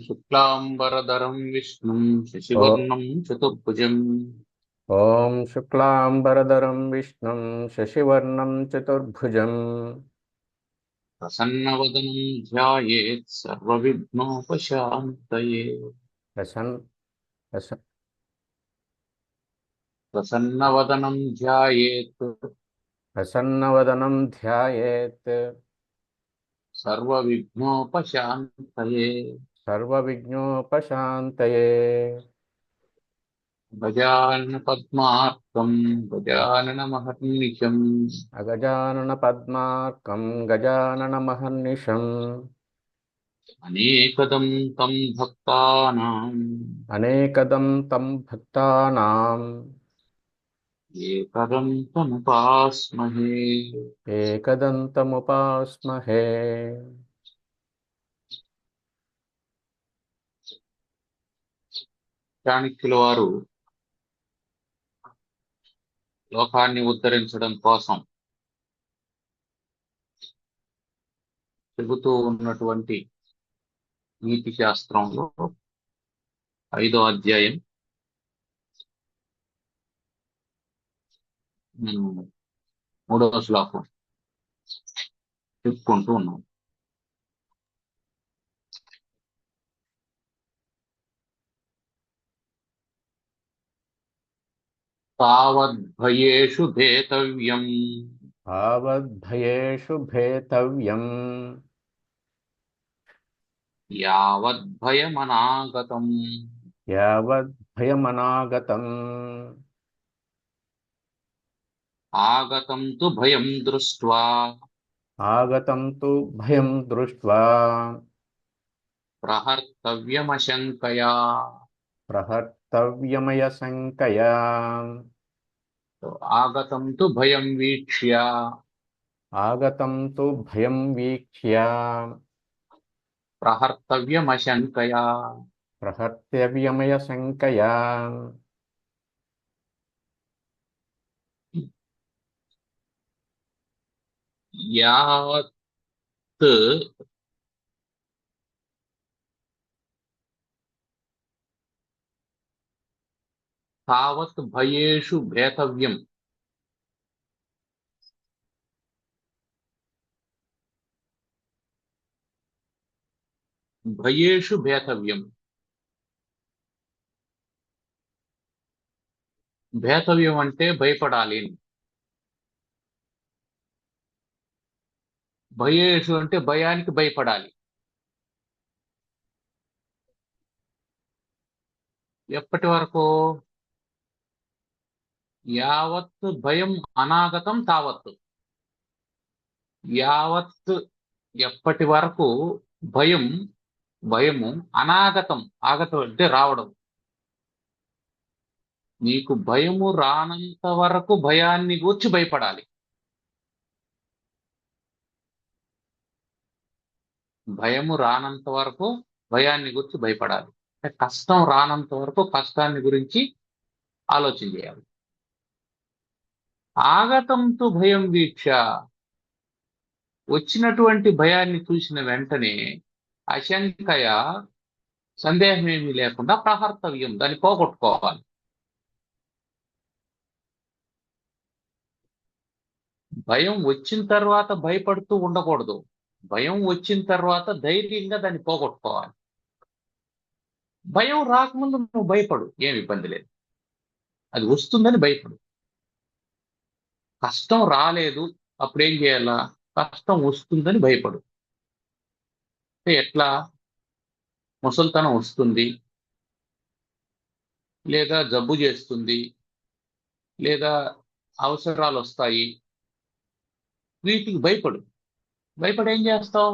శుక్లాంబరధరం విష్ణుం ఓ శశివర్ణం చతుర్భుజం ఓం శుక్లాంబరధరం విష్ణుం శశివర్ణం చతుర్భుజం ప్రసన్నవదనం ధ్యాయేత్ సర్వవిఘ్నోపశాంతయే. ప్రసన్ ప్రస- ప్రసన్నవదనం ధ్యాయేత్ ప్రసన్నవదనం ధ్యాయేత్ సర్వవిఘ్నోపశాంతయే. సర్వవిఘ్నోపశాంతయే. గజానన పద్మార్కం గజానన మహర్నిశం అగజానన పద్మార్కం గజాననమహర్నిశం అనేకదం తం భక్తానాం అనేకదం తం భక్తానాం ఏకదంతముపాస్మహే. ఏకదంతముపాస్మహే. చాణక్యుల వారు లోకాన్ని ఉద్ధరించడం కోసం చెబుతూ ఉన్నటువంటి నీతి శాస్త్రంలో 5వ అధ్యాయం నేను 3వ శ్లోకం చెప్పుకుంటూ ఉన్నాం. తావద్భయేషు భేతవ్యం తావద్భయేషు భేతవ్యం యావద్భయమనాగతం. యావద్భయమనాగతం ఆగతం తు భయం దృష్ట్వా ఆగతం తు భయం దృష్ట్వా ప్రహర్తవ్యమశంకయా. ప్రహర్తవ్యమయశంకయా. ఆగతం తు భయం వీక్ష్య ఆగతం తు భయం వీక్ష్య ప్రహర్తవ్యమశంకయా. ప్రహర్తవ్యమయశంకయా. యావత్ తావత్ భయేషు భేతవ్యం. భయేషు భేతవ్యం. భేతవ్యం అంటే భయపడాలి. భయేషు అంటే భయానికి భయపడాలి. ఎప్పటి వరకు? యావత్ భయం అనాగతం తావత్. యావత్ ఎప్పటి వరకు భయము అనాగతం. ఆగతం అంటే రావడం. నీకు భయము రానంత వరకు భయాన్ని గూర్చి భయపడాలి. భయము రానంత వరకు భయాన్ని గురించి భయపడాలి. కష్టం రానంత వరకు కష్టాన్ని గురించి ఆలోచన చేయాలి. ఆగతంతో భయం వీక్ష. వచ్చినటువంటి భయాన్ని చూసిన వెంటనే అశంకయ, సందేహం ఏమీ లేకుండా ప్రహర్తవ్యం, దాన్ని పోగొట్టుకోవాలి. భయం వచ్చిన తర్వాత భయపడుతూ ఉండకూడదు. భయం వచ్చిన తర్వాత ధైర్యంగా దాన్ని పోగొట్టుకోవాలి. భయం రాకముందు నువ్వు భయపడు, ఏమి ఇబ్బంది లేదు. అది వస్తుందని భయపడు. కష్టం రాలేదు, అప్పుడేం చేయాలా? కష్టం వస్తుందని భయపడు. ఎట్లా? ముసల్తనం వస్తుంది, లేదా జబ్బు చేస్తుంది, లేదా అవసరాలు వస్తాయి. వీటికి భయపడు. భయపడి ఏం చేస్తావు?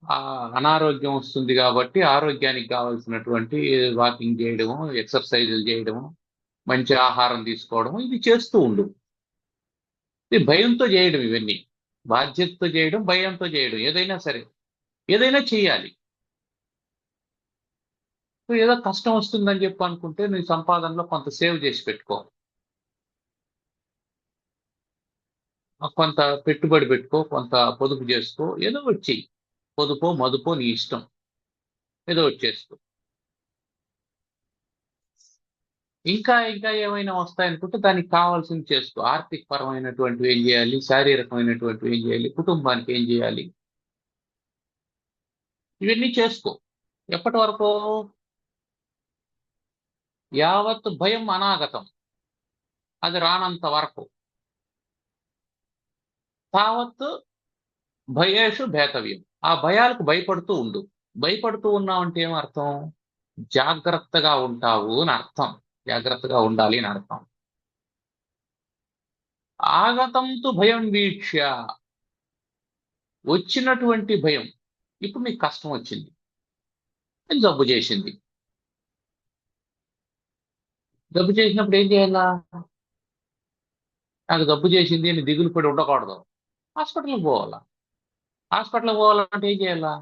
ఆ అనారోగ్యం వస్తుంది కాబట్టి ఆరోగ్యానికి కావాల్సినటువంటి వాకింగ్ చేయడము, ఎక్సర్సైజులు చేయడము, మంచి ఆహారం తీసుకోవడం, ఇది చేస్తూ ఉండు. ఇది భయంతో చేయడం. ఇవన్నీ బాధ్యతతో చేయడం, భయంతో చేయడం. ఏదైనా సరే, ఏదైనా చేయాలి. ఏదో కష్టం వస్తుందని చెప్పి అనుకుంటే నీ సంపాదనలో కొంత సేవ్ చేసి పెట్టుకో, కొంత పెట్టుబడి పెట్టుకో, కొంత పొదుపు చేసుకో, ఏదో ఒకటి చెయ్యి. పొదుపో మదుపో నీ ఇష్టం, ఏదో ఒకటి చేసుకో. ఇంకా ఇంకా ఏమైనా వస్తాయనుకుంటే దానికి కావాల్సింది చేసుకో. ఆర్థిక పరమైనటువంటివి ఏం చేయాలి, శారీరకమైనటువంటివి ఏం చేయాలి, కుటుంబానికి ఏం చేయాలి, ఇవన్నీ చేసుకో. ఎప్పటి వరకు? యావత్ భయం అనాగతం, అది రానంత వరకు. తావత్ భయేషు భేతవ్యం, ఆ భయాలకు భయపడుతూ ఉండు. భయపడుతూ ఉన్నావంటే ఏమర్థం? జాగ్రత్తగా ఉంటావు అని అర్థం. జాగ్రత్తగా ఉండాలి అని అర్థం. ఆగతం తు భయం వీక్ష్య, వచ్చినటువంటి భయం. ఇప్పుడు నీకు కష్టం వచ్చింది, జబ్బు చేసింది. జబ్బు చేసినప్పుడు ఏం చేయాలా? నాకు జబ్బు చేసింది అని దిగులు పడి ఉండకూడదు, హాస్పిటల్కి పోవాలా. హాస్పిటల్కి పోవాలంటే ఏం చేయాలా?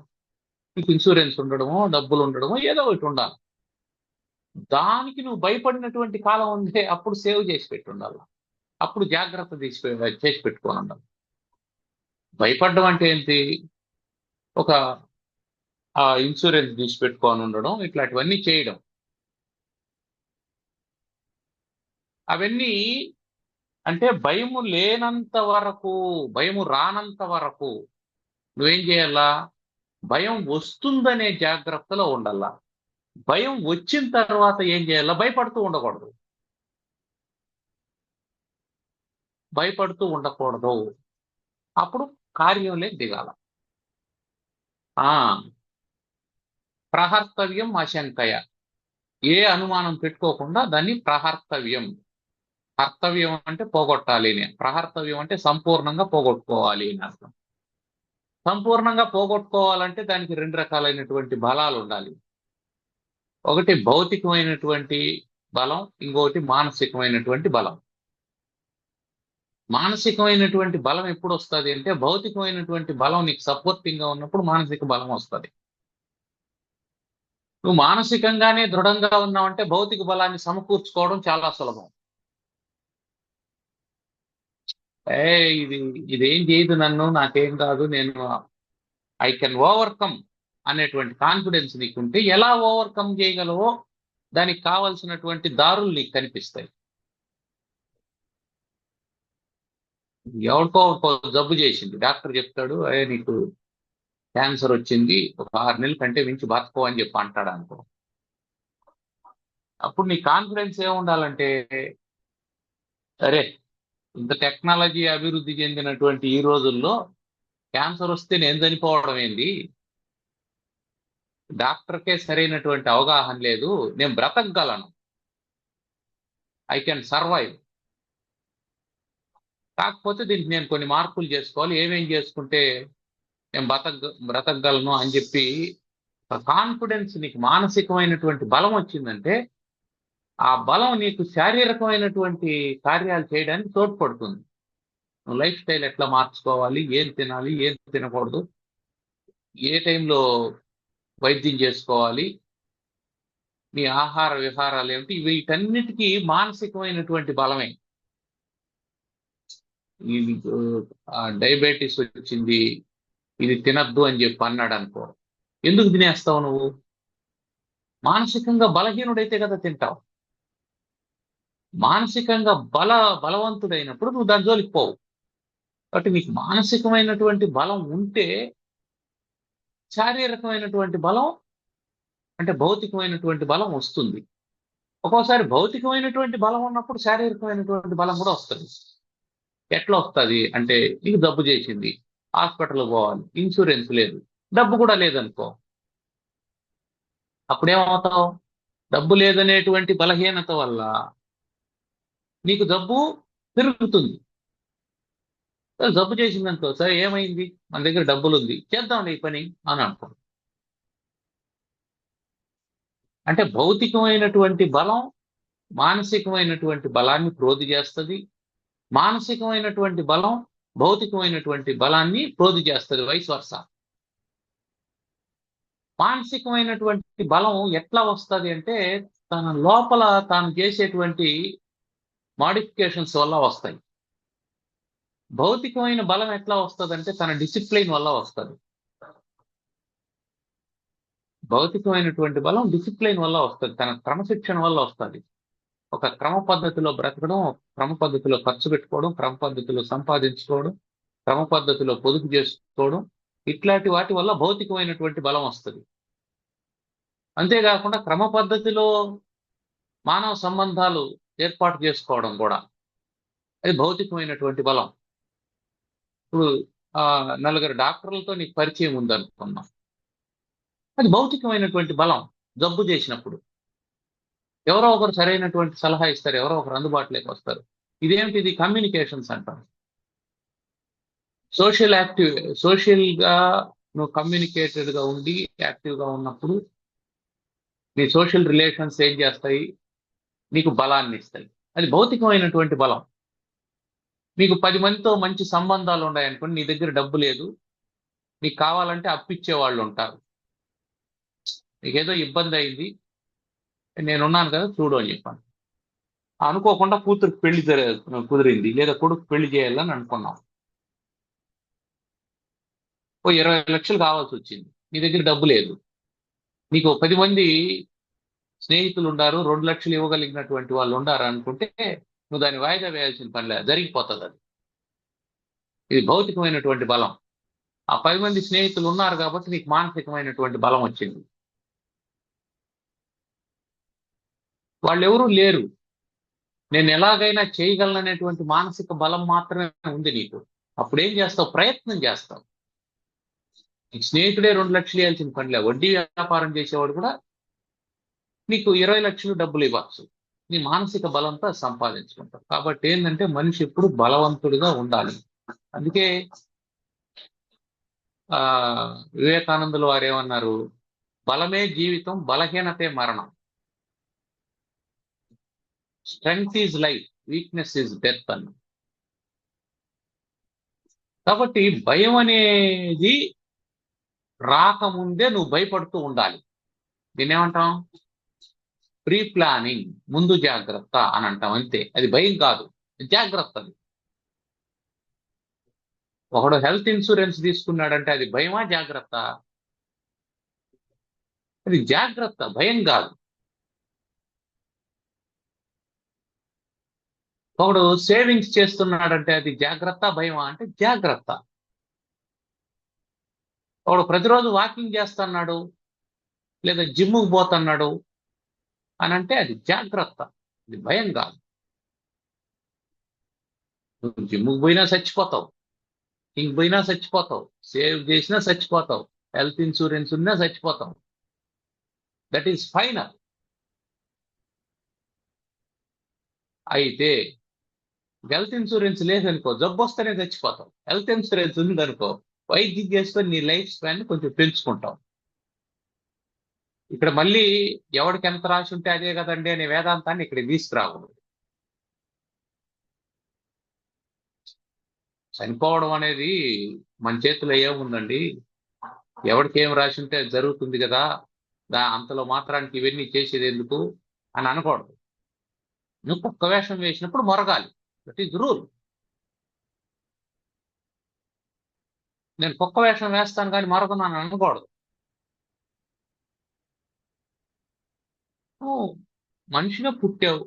నీకు ఇన్సూరెన్స్ ఉండడమో, డబ్బులు ఉండడమో, ఏదో ఒకటి ఉండాలి. దానికి నువ్వు భయపడినటువంటి కాలం ఉంటే అప్పుడు సేవ్ చేసి పెట్టి ఉండాలి, అప్పుడు జాగ్రత్త చేసి పెట్టుకొని ఉండాలి. భయపడడం అంటే ఏంటి? ఒక ఇన్సూరెన్స్ తీసి పెట్టుకొని ఉండడం, ఇట్లాంటివన్నీ చేయడం. అవన్నీ అంటే భయము లేనంత వరకు, భయము రానంత వరకు నువ్వేం చేయాలా? భయం వస్తుందనే జాగ్రత్తలో ఉండాలా. భయం వచ్చిన తర్వాత ఏం చేయాలా? భయపడుతూ ఉండకూడదు, భయపడుతూ ఉండకూడదు. అప్పుడు కార్యంలో దిగాల. ఆ ప్రహర్తవ్యం అశంకయ, ఏ అనుమానం పెట్టుకోకుండా దాన్ని ప్రహర్తవ్యం. హర్తవ్యం అంటే పోగొట్టాలి అని, ప్రహర్తవ్యం అంటే సంపూర్ణంగా పోగొట్టుకోవాలి అని అర్థం. సంపూర్ణంగా పోగొట్టుకోవాలంటే దానికి రెండు రకాలైనటువంటి బలాలు ఉండాలి. ఒకటి భౌతికమైనటువంటి బలం, ఇంకొకటి మానసికమైనటువంటి బలం. మానసికమైనటువంటి బలం ఎప్పుడు వస్తుంది అంటే, భౌతికమైనటువంటి బలం నీకు సపోర్టింగ్ గా ఉన్నప్పుడు మానసిక బలం వస్తుంది. నువ్వు మానసికంగానే దృఢంగా ఉన్నావంటే భౌతిక బలాన్ని సమకూర్చుకోవడం చాలా సులభం. ఇది ఇదేం చేయదు నన్ను, నాకేం కాదు, నేను ఐ కెన్ ఓవర్కమ్ అనేటువంటి కాన్ఫిడెన్స్ నీకుంటే ఎలా ఓవర్కమ్ చేయగలవో దానికి కావలసినటువంటి దారులు నీకు కనిపిస్తాయి. ఎవరికో జబ్బు చేసింది, డాక్టర్ చెప్తాడు, నీకు క్యాన్సర్ వచ్చింది, ఒక 6 నెలల కంటే మించి బతకో అని చెప్పి అంటాడు అనుకో. అప్పుడు నీ కాన్ఫిడెన్స్ ఏముండాలంటే, సరే ఇంత టెక్నాలజీ అభివృద్ధి చెందినటువంటి ఈ రోజుల్లో క్యాన్సర్ వస్తే నేను చనిపోవడం ఏంది, డాక్టర్కే సరైనటువంటి అవగాహన లేదు, నేను బ్రతకగలను, ఐ కెన్ సర్వైవ్. కాకపోతే దీనికి నేను కొన్ని మార్పులు చేసుకోవాలి, ఏమేం చేసుకుంటే నేను బ్రతకగలను అని చెప్పి కాన్ఫిడెన్స్, నీకు మానసికమైనటువంటి బలం వచ్చిందంటే ఆ బలం నీకు శారీరకమైనటువంటి కార్యాలు చేయడానికి తోడ్పడుతుంది. నువ్వు లైఫ్ స్టైల్ ఎట్లా మార్చుకోవాలి, ఏం తినాలి, ఏం తినకూడదు, ఏ టైంలో వైద్యం చేసుకోవాలి, నీ ఆహార విహారాలు ఏమిటి, వీటన్నిటికీ మానసికమైనటువంటి బలమే. ఇది డయాబెటీస్ వచ్చింది, ఇది తినద్దు అని చెప్పి అన్నాడు అనుకో, ఎందుకు తినేస్తావు నువ్వు? మానసికంగా బలహీనుడైతే కదా తింటావు. మానసికంగా బలవంతుడైనప్పుడు నువ్వు దాని జోలికి పోవు. కాబట్టి నీకు మానసికమైనటువంటి బలం ఉంటే శారీరకమైనటువంటి బలం అంటే భౌతికమైనటువంటి బలం వస్తుంది. ఒక్కోసారి భౌతికమైనటువంటి బలం ఉన్నప్పుడు శారీరకమైనటువంటి బలం కూడా వస్తుంది. ఎట్లా వస్తుంది అంటే, నీకు జబ్బు చేసింది, హాస్పిటల్కి పోవాలి, ఇన్సూరెన్స్ లేదు, డబ్బు కూడా లేదనుకో, అప్పుడేమవుతావు? డబ్బు లేదనేటువంటి బలహీనత వల్ల నీకు జబ్బు పెరుగుతుంది. జబ్బు చేసిందనుకో, సరే ఏమైంది, మన దగ్గర డబ్బులు ఉంది, చేద్దాంలే ఈ పని అని అనుకో. అంటే భౌతికమైనటువంటి బలం మానసికమైనటువంటి బలాన్ని ప్రోధి చేస్తుంది, మానసికమైనటువంటి బలం భౌతికమైనటువంటి బలాన్ని ప్రోధి చేస్తుంది, వైస్ వర్స. మానసికమైనటువంటి బలం ఎట్లా వస్తుంది అంటే, తన లోపల తాను చేసేటువంటి మాడిఫికేషన్స్ వల్ల వస్తాయి. భౌతికమైన బలం ఎట్లా వస్తుంది అంటే, తన డిసిప్లైన్ వల్ల వస్తుంది. భౌతికమైనటువంటి బలం డిసిప్లైన్ వల్ల వస్తుంది, తన క్రమశిక్షణ వల్ల వస్తుంది. ఒక క్రమ పద్ధతిలో బ్రతకడం, క్రమ పద్ధతిలో ఖర్చు పెట్టుకోవడం, క్రమ పద్ధతిలో సంపాదించుకోవడం, క్రమ పద్ధతిలో పొదుపు చేసుకోవడం, ఇట్లాంటి వాటి వల్ల భౌతికమైనటువంటి బలం వస్తుంది. అంతేకాకుండా క్రమ పద్ధతిలో మానవ సంబంధాలు ఏర్పాటు చేసుకోవడం కూడా అది భౌతికమైనటువంటి బలం. ఇప్పుడు నలుగురు డాక్టర్లతో నీకు పరిచయం ఉందనుకున్నాం, అది భౌతికమైనటువంటి బలం. జబ్బు చేసినప్పుడు ఎవరో ఒకరు సరైనటువంటి సలహా ఇస్తారు, ఎవరో ఒకరు అందుబాటులోకి వస్తారు. ఇదేమిటిది? కమ్యూనికేషన్స్ అంటారు. సోషల్గా నువ్వు కమ్యూనికేటెడ్గా ఉండి యాక్టివ్గా ఉన్నప్పుడు నీ సోషల్ రిలేషన్స్ ఏం చేస్తాయి? నీకు బలాన్ని ఇస్తాయి. అది భౌతికమైనటువంటి బలం. నీకు 10 మందితో మంచి సంబంధాలు ఉన్నాయనుకోండి, నీ దగ్గర డబ్బు లేదు, నీకు కావాలంటే అప్పిచ్చే వాళ్ళు ఉంటారు. నీకేదో ఇబ్బంది అయింది, నేనున్నాను కదా చూడు అని చెప్పాను. అనుకోకుండా కూతురికి పెళ్లి కుదిరింది, లేదా కొడుకు పెళ్లి చేయాలని అనుకున్నాం. ఓ 20 లక్షలు కావాల్సి వచ్చింది, నీ దగ్గర డబ్బు లేదు. నీకు 10 మంది స్నేహితులు ఉండారు, 2 లక్షలు ఇవ్వగలిగినటువంటి వాళ్ళు ఉండారు అనుకుంటే నువ్వు దాన్ని వాయిదా వేయాల్సిన పని లేదు, జరిగిపోతుంది అది. ఇది భౌతికమైనటువంటి బలం. ఆ 10 మంది స్నేహితులు ఉన్నారు కాబట్టి నీకు మానసికమైనటువంటి బలం వచ్చింది. వాళ్ళు ఎవరూ లేరు, నేను ఎలాగైనా చేయగలననేటువంటి మానసిక బలం మాత్రమే ఉంది నీకు. అప్పుడు ఏం చేస్తావు? ప్రయత్నం చేస్తావు. నీకు స్నేహితుడే 2 లక్షలు ఇవ్వాల్సిన పనిలే, వడ్డీ వ్యాపారం చేసేవాడు కూడా నీకు 20 లక్షలు డబ్బులు ఇవ్వచ్చు. నీ మానసిక బలంతో సంపాదించుకుంటావు. కాబట్టి ఏంటంటే మనిషి ఎప్పుడు బలవంతుడిగా ఉండాలి. అందుకే వివేకానందులు వారు ఏమన్నారు? బలమే జీవితం, బలహీనతే మరణం. Strength is life, weakness is death అన్న. కాబట్టి భయం అనేది రాకముందే నువ్వు భయపడుతూ ఉండాలి. దీన్నేమంటాం? ప్రీ ప్లానింగ్, ముందు జాగ్రత్త అని అంటాం. అంతే, అది భయం కాదు, జాగ్రత్త. అది ఒకడు హెల్త్ ఇన్సూరెన్స్ తీసుకున్నాడంటే అది భయమా జాగ్రత్త? అది జాగ్రత్త, భయం కాదు. ఒకడు సేవింగ్స్ చేస్తున్నాడంటే అది జాగ్రత్త, భయమా అంటే జాగ్రత్త. ఒకడు ప్రతిరోజు వాకింగ్ చేస్తున్నాడు లేదా జిమ్కి పోతున్నాడు అని అంటే అది జాగ్రత్త, అది భయం కాదు. నువ్వు జిమ్కి పోయినా చచ్చిపోతావు, ఇంక పోయినా చచ్చిపోతావు, సేవ్ చేసినా చచ్చిపోతావు, హెల్త్ ఇన్సూరెన్స్ ఉన్నా చచ్చిపోతావు. That is final. అయితే హెల్త్ ఇన్సూరెన్స్ లేదనుకో, జబ్బు వస్తేనే చచ్చిపోతావు. హెల్త్ ఇన్సూరెన్స్ ఉందనుకో, వైద్యం చేసుకొని నీ లైఫ్ స్పాన్ కొంచెం పెంచుకుంటావు. ఇక్కడ మళ్ళీ ఎవరికి ఎంత రాసి ఉంటే అదే కదండి అనే వేదాంతాన్ని ఇక్కడ తీసుకురాకూడదు. చనిపోవడం అనేది మన చేతిలో ఏముందండి? ఎవరికి ఏం రాసి ఉంటే అది జరుగుతుంది కదా, అంతలో మాత్రానికి ఇవన్నీ చేసేది ఎందుకు అని అనకూడదు. నువ్వు కుక్క వేషం వేసినప్పుడు మొరగాలి, దట్ ఈజ్ రూల్. నేను కుక్క వేషం వేస్తాను కానీ మొరగనాను అనకూడదు. మనిషిగా పుట్టావు,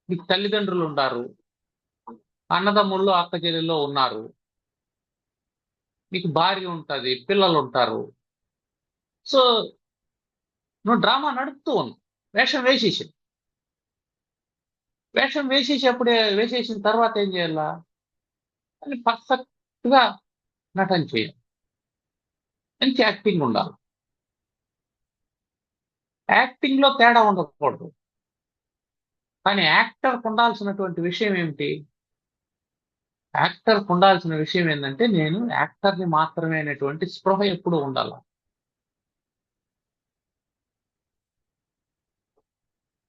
నీకు తల్లిదండ్రులు ఉన్నారు, అన్నదమ్ముళ్ళు అక్క చెల్లెల్లో ఉన్నారు, నీకు భార్య ఉంటుంది, పిల్లలు ఉంటారు. సో నువ్వు డ్రామా నడుపుతూ ఉన్నావు, వేషం వేసేసిన తర్వాత ఏం చేయాలా? అని పర్ఫెక్ట్గా నటన చేయాలి, మంచి యాక్టింగ్ ఉండాలి. యాక్టింగ్లో తేడా ఉండకూడదు. కానీ యాక్టర్కు ఉండాల్సినటువంటి విషయం ఏమిటి? యాక్టర్కు ఉండాల్సిన విషయం ఏంటంటే నేను యాక్టర్ని మాత్రమే అనేటువంటి స్పృహ ఎప్పుడూ ఉండాలి.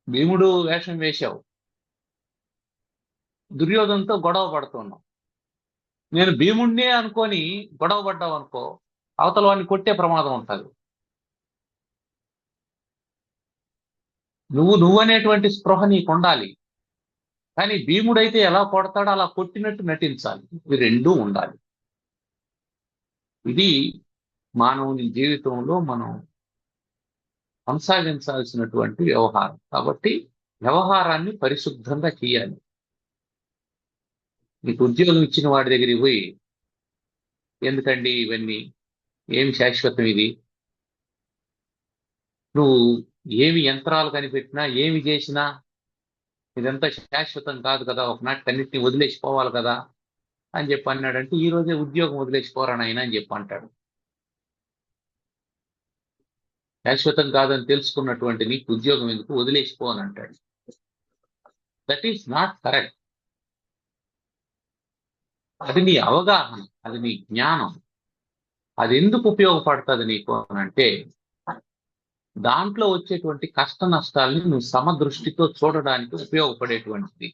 భీముడు వేషం వేశావు, దుర్యోధనతో గొడవ పడుతున్నావు. నేను భీముడినే అనుకొని గొడవ పడ్డావు అనుకో, అవతల వాడిని కొట్టే ప్రమాదం ఉంటుంది. నువ్వనేటువంటి స్పృహ నీకు ఉండాలి. కానీ భీముడైతే ఎలా కొడతాడో అలా కొట్టినట్టు నటించాలి. ఇవి రెండూ ఉండాలి. ఇది మానవుని జీవితంలో మనం కొనసాగించాల్సినటువంటి వ్యవహారం. కాబట్టి వ్యవహారాన్ని పరిశుద్ధంగా చేయాలి. నీకు ఉద్యోగం ఇచ్చిన వాడి దగ్గరికి పోయి, ఎందుకండి ఇవన్నీ, ఏమి శాశ్వతం ఇది, నువ్వు ఏమి యంత్రాలు కనిపెట్టినా ఏమి చేసినా ఇదంతా శాశ్వతం కాదు కదా, ఒకనాటి అన్నిటిని వదిలేసిపోవాలి కదా అని చెప్పి అన్నాడంటే, ఈ రోజే ఉద్యోగం వదిలేసిపోరా నాయనా అని చెప్పి అంటాడు. శాశ్వతం కాదని తెలుసుకున్నటువంటి నీకు ఉద్యోగం ఎందుకు, వదిలేసిపో అని అంటాడు. That is not correct. అది నీ అవగాహన, అది నీ జ్ఞానం. అది ఎందుకు ఉపయోగపడుతుంది నీకు అని అంటే, దాంట్లో వచ్చేటువంటి కష్ట నష్టాలని నువ్వు సమదృష్టితో చూడడానికి ఉపయోగపడేటువంటిది.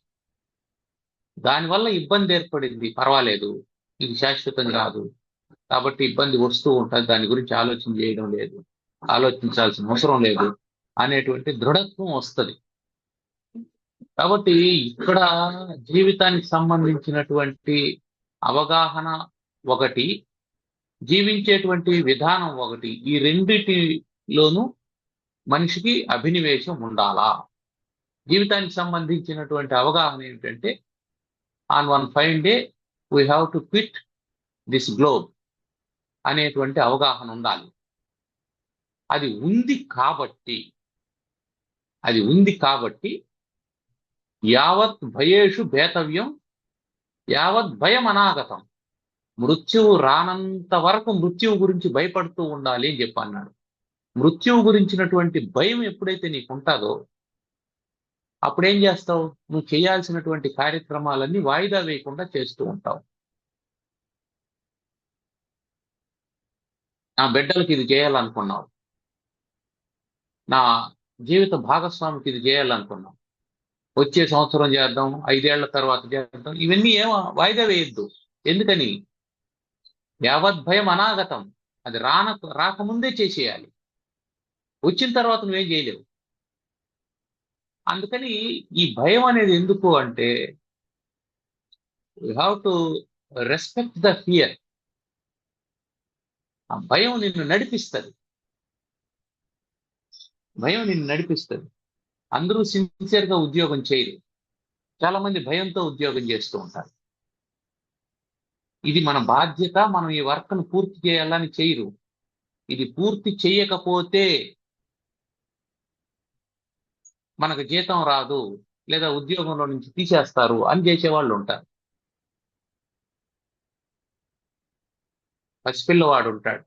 దానివల్ల ఇబ్బంది ఏర్పడింది, పర్వాలేదు, ఇది శాశ్వతం కాదు కాబట్టి ఇబ్బంది వస్తూ ఉంటుంది, దాని గురించి ఆలోచన చేయడం లేదు, ఆలోచించాల్సిన అవసరం లేదు అనేటువంటి దృఢత్వం వస్తుంది. కాబట్టి ఇక్కడ జీవితానికి సంబంధించినటువంటి అవగాహన ఒకటి, జీవించేటువంటి విధానం ఒకటి, ఈ రెండిటిలోనూ మనిషికి అభినివేశం ఉండాలా. జీవితానికి సంబంధించినటువంటి అవగాహన ఏంటంటే, on one fine day we have to quit this globe అనేటువంటి అవగాహన ఉండాలి. అది ఉంది కాబట్టి యావత్ భయేషు భేతవ్యం యావత్ భయం అనాగతం. మృత్యువు రానంత వరకు మృత్యువు గురించి భయపడుతూ ఉండాలి అని చెప్పి అన్నాడు. మృత్యువు గురించినటువంటి భయం ఎప్పుడైతే నీకు ఉంటుందో అప్పుడేం చేస్తావు, నువ్వు చేయాల్సినటువంటి కార్యక్రమాలన్నీ వాయిదా వేయకుండా చేస్తూ ఉంటావు. నా బిడ్డలకి ఇది చేయాలనుకున్నావు, నా జీవిత భాగస్వామికి ఇది చేయాలనుకున్నావు, వచ్చే సంవత్సరం చేద్దాం, 5 ఏళ్ల తర్వాత చేద్దాం, ఇవన్నీ వాయిదా వేయద్దు. ఎందుకని, యావత్ భయం అనాగతం. అది రాకముందే చేసేయాలి, వచ్చిన తర్వాత నువ్వేం చేయలేవు. అందుకని ఈ భయం అనేది ఎందుకు అంటే, you have to respect the fear. ఆ భయం నిన్ను నడిపిస్తుంది, అందరూ సిన్సియర్గా ఉద్యోగం చేయరు, చాలా మంది భయంతో ఉద్యోగం చేస్తూ ఉంటారు. ఇది మన బాధ్యత, మనం ఈ వర్క్ను పూర్తి చేయాలని చేయరు. ఇది పూర్తి చేయకపోతే మనకు జీతం రాదు, లేదా ఉద్యోగంలో నుంచి తీసేస్తారు అని చేసేవాళ్ళు ఉంటారు. పసిపిల్లవాడు ఉంటాడు,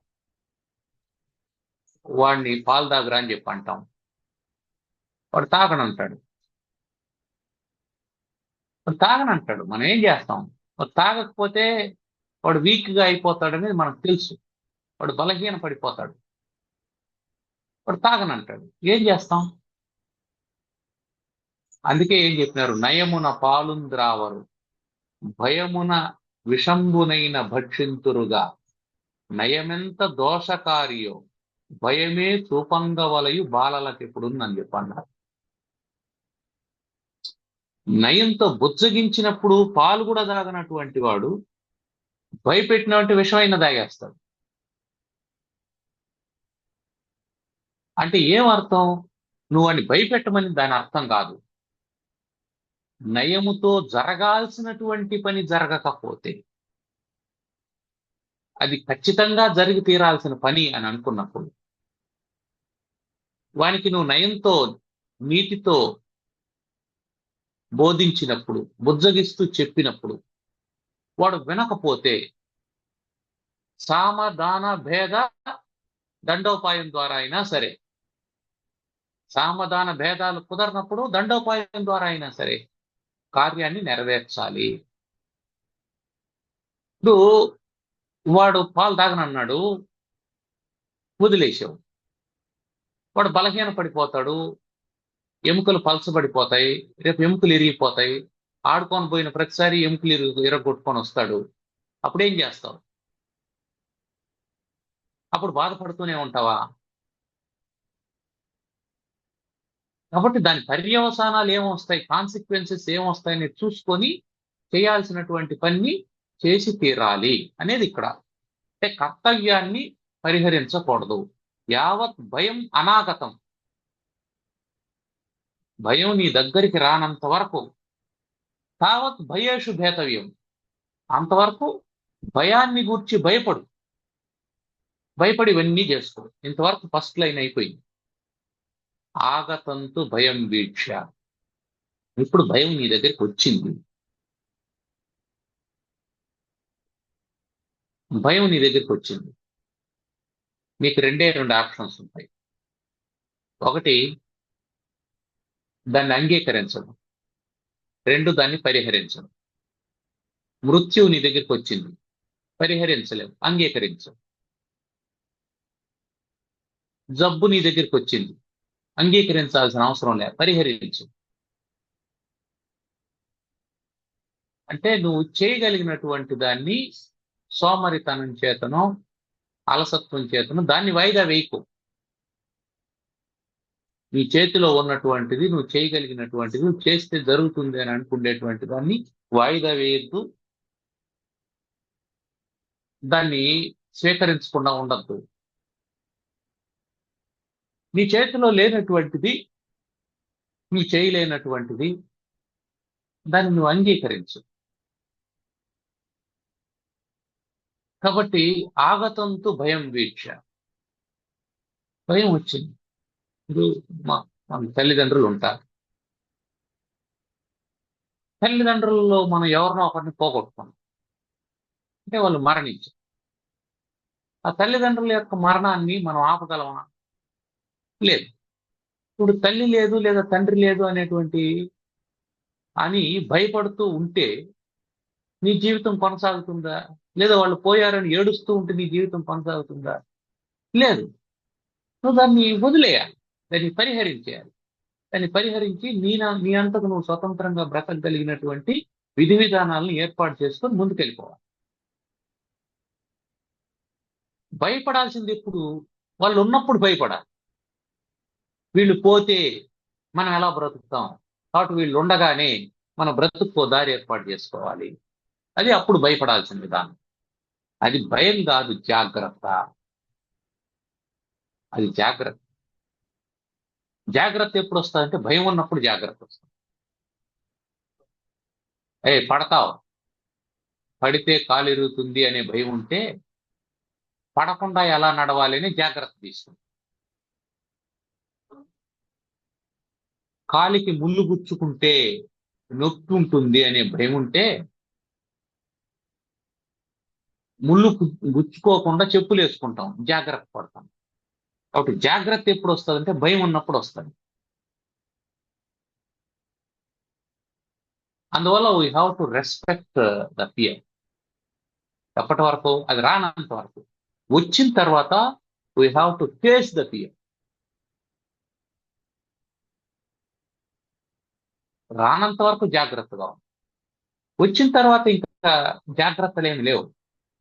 వాడిని పాలు తాగరా అని చెప్పి అంటాం, వాడు తాగనంటాడు. మనం ఏం చేస్తాం, వాడు తాగకపోతే వాడు వీక్గా అయిపోతాడనేది మనకు తెలుసు, వాడు బలహీన పడిపోతాడు, వాడు తాగనంటాడు. ఏం చేస్తాం? అందుకే ఏం చెప్పినారు, నయమున పాలుంద్రావరు భయమున విషంబునైన భక్షింతురుగా నయమెంత దోషకారియో భయమే చూపంగవలయు బాలలకెప్పుడు అని చెప్పన్నారు. నయంతో బుజ్జగించినప్పుడు పాలు కూడా తాగనటువంటి వాడు భయపెట్టినటువంటి విషమైనా తాగేస్తాడు. అంటే ఏమర్థం, నువ్వు అని భయపెట్టమని దాని అర్థం కాదు. నయముతో జరగాల్సినటువంటి పని జరగకపోతే, అది ఖచ్చితంగా జరిగి తీరాల్సిన పని అని అనుకున్నప్పుడు, వానికి నువ్వు నయంతో నీతితో బోధించినప్పుడు, బుజ్జగిస్తూ చెప్పినప్పుడు వాడు వినకపోతే, సామదాన భేద దండోపాయం ద్వారా అయినా సరే, సామదాన భేదాలు కుదరనప్పుడు దండోపాయం ద్వారా అయినా సరే కార్యాన్ని నెరవేర్చాలి. ఇప్పుడు వాడు పాలు తాగనన్నాడు, వదిలేసావు, వాడు బలహీన పడిపోతాడు, ఎముకలు పలచబడిపోతాయి, రేపు ఎముకలు ఇరిగిపోతాయి, ఆడుకొని పోయిన ప్రతిసారి ఎముకలు ఇరగొట్టుకొని వస్తాడు. అప్పుడేం చేస్తావు? అప్పుడు బాధపడుతూనే ఉంటావా? కాబట్టి దాని పర్యవసానాలు ఏమొస్తాయి, కాన్సిక్వెన్సెస్ ఏమొస్తాయని చూసుకొని చేయాల్సినటువంటి పని చేసి తీరాలి అనేది ఇక్కడ. అంటే కర్తవ్యాన్ని పరిహరించకూడదు. యావత్ భయం అనాగతం, భయం నీ దగ్గరికి రానంత వరకు, తావత్ భయేషు భేతవ్యం, అంతవరకు భయాన్ని గూర్చి భయపడి ఇవన్నీ చేసుకో. ఇంతవరకు ఫస్ట్ లైన్ అయిపోయింది. ఆగతంతు భయం వీక్ష, ఇప్పుడు భయం నీ దగ్గరికి వచ్చింది. భయం నీ దగ్గరికి వచ్చింది. మీకు రెండు ఆప్షన్స్ ఉంటాయి. ఒకటి, దాన్ని అంగీకరించడం. రెండు, దాన్ని పరిహరించడం. మృత్యువు నీ దగ్గరికి వచ్చింది, పరిహరించలేవు, అంగీకరించవు. జబ్బు నీ దగ్గరికి వచ్చింది, అంగీకరించాల్సిన అవసరం లేదు, పరిహరించు. అంటే నువ్వు చేయగలిగినటువంటి దాన్ని సోమరితనం చేతనో అలసత్వం చేతనో దాన్ని వాయిదా వేయకు. నీ చేతిలో ఉన్నటువంటిది, నువ్వు చేయగలిగినటువంటిది, నువ్వు చేస్తే జరుగుతుంది అని అనుకునేటువంటి దాన్ని వాయిదా వేయద్దు, దాన్ని స్వీకరించకుండా ఉండద్దు. నీ చేతిలో లేనటువంటిది, నువ్వు చేయలేనటువంటిది, దాన్ని నువ్వు అంగీకరించు. కాబట్టి ఆగతంతు భయం వీక్ష, భయం వచ్చింది. ఇప్పుడు మన తల్లిదండ్రులు ఉంటారు. తల్లిదండ్రుల్లో మనం ఎవరినో ఒకరిని పోగొట్టుకున్నాం అంటే వాళ్ళు మరణించారు. ఆ తల్లిదండ్రుల యొక్క మరణాన్ని మనం ఆపగలమా? లేదు. ఇప్పుడు తల్లి లేదు లేదా తండ్రి లేదు అనేటువంటి అని భయపడుతూ ఉంటే నీ జీవితం కొనసాగుతుందా? లేదా వాళ్ళు పోయారని ఏడుస్తూ ఉంటే నీ జీవితం కొనసాగుతుందా? లేదు. నువ్వు దాన్ని వదిలేయాలి, దాన్ని పరిహరించేయాలి. దాన్ని పరిహరించి నీ అంతకు నువ్వు స్వతంత్రంగా బ్రతకగలిగినటువంటి విధి విధానాలను ఏర్పాటు చేసుకొని ముందుకెళ్ళిపోవాలి. భయపడాల్సింది ఎప్పుడు? వాళ్ళు ఉన్నప్పుడు భయపడాలి. వీళ్ళు పోతే మనం ఎలా బ్రతుకుతాం, కాబట్టి వీళ్ళు ఉండగానే మన బ్రతుక్కో దారి ఏర్పాటు చేసుకోవాలి. అది అప్పుడు భయపడాల్సిన విధానం. అది భయం కాదు, జాగ్రత్త. అది జాగ్రత్త. జాగ్రత్త ఎప్పుడు వస్తుందంటే భయం ఉన్నప్పుడు జాగ్రత్త వస్తుంది. పడతావు, పడితే కాలు ఇరుగుతుంది అనే భయం ఉంటే పడకుండా ఎలా నడవాలి అని జాగ్రత్త తీసుకుంది. కాలికి ముళ్ళు గుచ్చుకుంటే నొప్పి ఉంటుంది అనే భయం ఉంటే ముళ్ళు గుచ్చుకోకుండా చెప్పులు వేసుకుంటాం, జాగ్రత్త పడతాం. కాబట్టి జాగ్రత్త ఎప్పుడు వస్తుందంటే భయం ఉన్నప్పుడు వస్తుంది. అందువల్ల we have to respect the fear. ఎప్పటి వరకు? అది రానంత వరకు. వచ్చిన తర్వాత we have to face the fear. రానంత వరకు జాగ్రత్తగా ఉంది. వచ్చిన తర్వాత ఇంకా జాగ్రత్తలు ఏమి లేవు,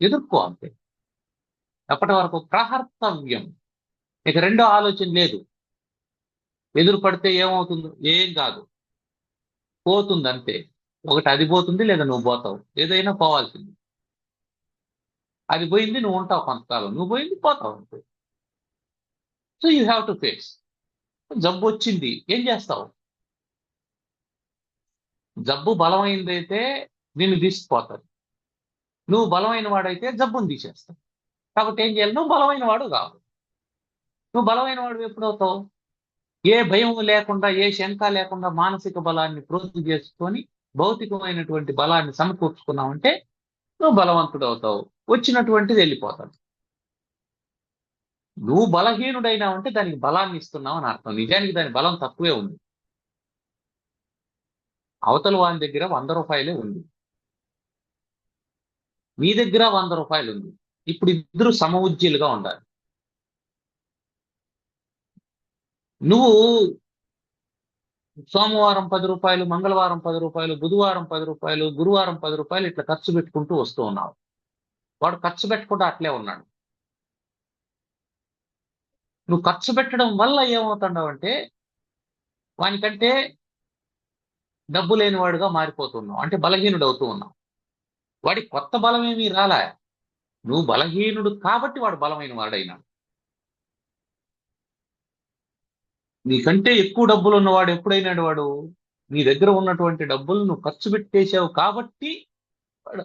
ఎదుర్కో అంతే. ఎప్పటి వరకు? ప్రహర్తవ్యం. ఇక రెండో ఆలోచన లేదు. ఎదురు పడితే ఏమవుతుందో? ఏం కాదు, పోతుంది అంతే. ఒకటి అది పోతుంది, లేదా నువ్వు పోతావు. ఏదైనా పోవాల్సింది. అది పోయింది, నువ్వు ఉంటావు కొంతకాలం, నువ్వు పోయింది, పోతావు అంతే. So you have to face. జబ్బు వచ్చింది, ఏం చేస్తావు? జబ్బు బలమైనదైతే నిన్ను తీసుకుపోతాడు, నువ్వు బలమైన వాడైతే జబ్బును తీసేస్తావు. కాబట్టి ఏం చేయాలి? నువ్వు బలమైన వాడు కావాలి. నువ్వు బలమైన వాడు ఎప్పుడవుతావు? ఏ భయం లేకుండా, ఏ శంక లేకుండా మానసిక బలాన్ని ప్రోత్సహం చేసుకొని భౌతికమైనటువంటి బలాన్ని సమకూర్చుకున్నావంటే నువ్వు బలవంతుడు అవుతావు, వచ్చినటువంటిది వెళ్ళిపోతాడు. నువ్వు బలహీనుడైనావంటే దానికి బలాన్ని ఇస్తున్నావు అని అర్థం. నిజానికి దాని బలం తక్కువే ఉంది. అవతల వాని దగ్గర 100 రూపాయలే ఉంది, నీ దగ్గర 100 రూపాయలు ఉంది. ఇప్పుడు ఇద్దరు సమఉజ్జీలుగా ఉండాలి. నువ్వు సోమవారం 10 రూపాయలు, మంగళవారం 10 రూపాయలు, బుధవారం 10 రూపాయలు, గురువారం 10 రూపాయలు ఇట్లా ఖర్చు పెట్టుకుంటూ వస్తూ ఉన్నావు. వాడు ఖర్చు పెట్టకుండా అట్లే ఉన్నాడు. నువ్వు ఖర్చు పెట్టడం వల్ల ఏమవుతున్నావు అంటే వానికంటే డబ్బు లేనివాడుగా మారిపోతున్నావు, అంటే బలహీనుడు అవుతూ ఉన్నావు. వాడికి కొత్త బలం ఏమీ రాలా, నువ్వు బలహీనుడు కాబట్టి వాడు బలమైన వాడైనాడు. నీకంటే ఎక్కువ డబ్బులు ఉన్నవాడు ఎప్పుడైనాడు వాడు? నీ దగ్గర ఉన్నటువంటి డబ్బులు నువ్వు ఖర్చు పెట్టేశావు కాబట్టి వాడు.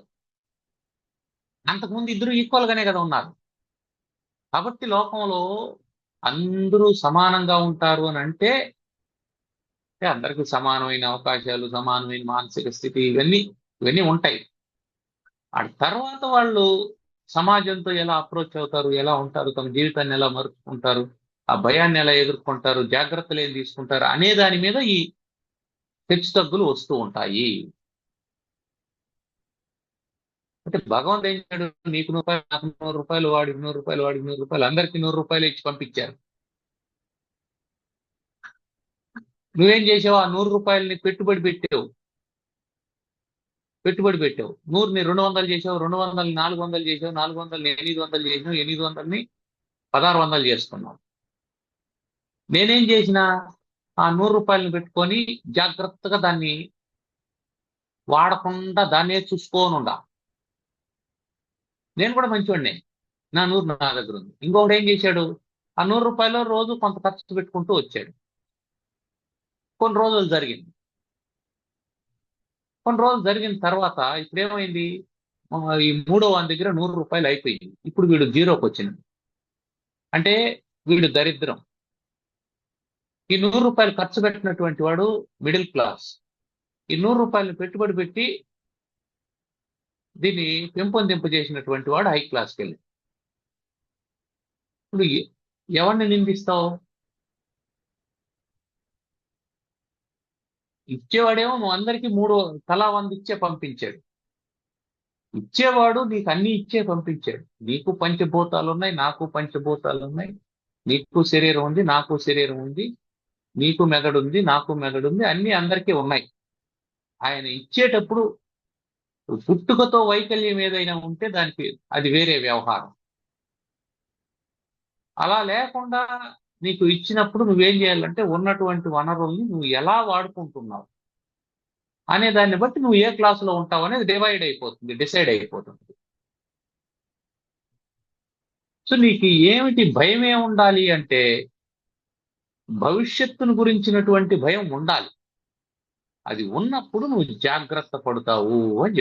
అంతకుముందు ఇద్దరు ఈక్వల్ గానే కదా ఉన్నారు. కాబట్టి లోకంలో అందరూ సమానంగా ఉంటారు అని అంటే అందరికీ సమానమైన అవకాశాలు, సమానమైన మానసిక స్థితి, ఇవన్నీ ఉంటాయి. ఆ తర్వాత వాళ్ళు సమాజంతో ఎలా అప్రోచ్ అవుతారు, ఎలా ఉంటారు, తమ జీవితాన్ని ఎలా మరుచుకుంటారు, ఆ భయాన్ని ఎలా ఎదుర్కొంటారు, జాగ్రత్తలు ఏం తీసుకుంటారు అనే దాని మీద ఈ హెచ్చుతగ్గులు వస్తూ ఉంటాయి. అంటే భగవంతుడు ఏం చేశాడు? నీకు 100 రూపాయలు, నాకు 100 రూపాయలు, వాడికి 100 రూపాయలు, వాడికి 100 రూపాయలు, అందరికీ 100 రూపాయలు ఇచ్చి పంపించారు. నువ్వేం చేసావు? ఆ 100 రూపాయలని పెట్టుబడి పెట్టావు. 100ని 200 చేసావు, 200ని 400 చేసావు, 400ని 800 చేసావు, 800ని 1600 చేసుకున్నావు. నేనేం చేసిన? ఆ 100 రూపాయలని పెట్టుకొని జాగ్రత్తగా దాన్ని వాడకుండా దాన్నే చూసుకోని ఉండా. నేను కూడా మంచివాడినే, నా 100 నా దగ్గర ఉంది. ఇంకొకటి ఏం చేశాడు? ఆ 100 రూపాయలు రోజు కొంత ఖర్చు పెట్టుకుంటూ వచ్చాడు. కొన్ని రోజులు జరిగింది. కొన్ని రోజులు జరిగిన తర్వాత ఇప్పుడు ఏమైంది? ఈ మూడో వాని దగ్గర 100 రూపాయలు అయిపోయింది. ఇప్పుడు వీడు జీరోకి వచ్చింది. అంటే వీడు దరిద్రం. ఈ 100 రూపాయలు ఖర్చు పెట్టినటువంటి వాడు మిడిల్ క్లాస్. ఈ 100 రూపాయలు పెట్టుబడి పెట్టి దీన్ని పెంపొందింప చేసినటువంటి వాడు హై క్లాస్కి వెళ్ళి. ఇప్పుడు ఎవరిని నిందిస్తావు? ఇచ్చేవాడేమో నువ్వు అందరికీ తలా 100 ఇచ్చే పంపించాడు. ఇచ్చేవాడు నీకు అన్ని ఇచ్చే పంపించాడు. నీకు పంచభూతాలు ఉన్నాయి, నాకు పంచభూతాలు ఉన్నాయి. నీకు శరీరం ఉంది, నాకు శరీరం ఉంది. నీకు మెదడు ఉంది, నాకు మెదడు ఉంది. అన్ని అందరికీ ఉన్నాయి. ఆయన ఇచ్చేటప్పుడు పుట్టుకతో వైకల్యం ఏదైనా ఉంటే దానికి అది వేరే వ్యవహారం. అలా లేకుండా నీకు ఇచ్చినప్పుడు నువ్వేం చేయాలంటే ఉన్నటువంటి వనరుల్ని నువ్వు ఎలా వాడుకుంటున్నావు అనే దాన్ని బట్టి నువ్వు ఏ క్లాసులో ఉంటావు అనేది డిసైడ్ అయిపోతుంది. సో నీకు ఏమిటి భయమే ఉండాలి అంటే భవిష్యత్తును గురించినటువంటి భయం ఉండాలి. అది ఉన్నప్పుడు నువ్వు జాగ్రత్త పడుతున్నావు అని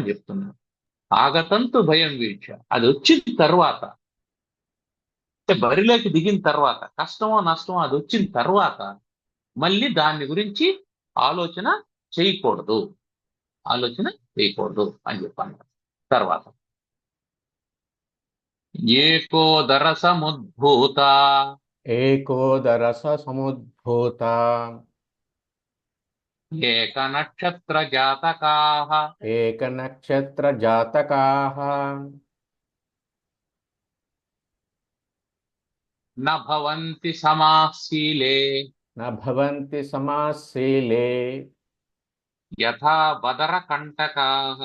చెప్తున్నావు. ఆగతంతు భయం వీక్ష. అది వచ్చిన తర్వాత, అంటే బరిలోకి దిగిన తర్వాత, కష్టమో నష్టమో అది వచ్చిన తర్వాత మళ్ళీ దాని గురించి ఆలోచన చేయకూడదు అని చెప్పాను. తర్వాత ఏకోదర సముద్భూత ఏక నక్షత్ర జాతకాః న భవంతి సమాశీలే న భవంతి సమాశీలే యథా బదర కంటకాః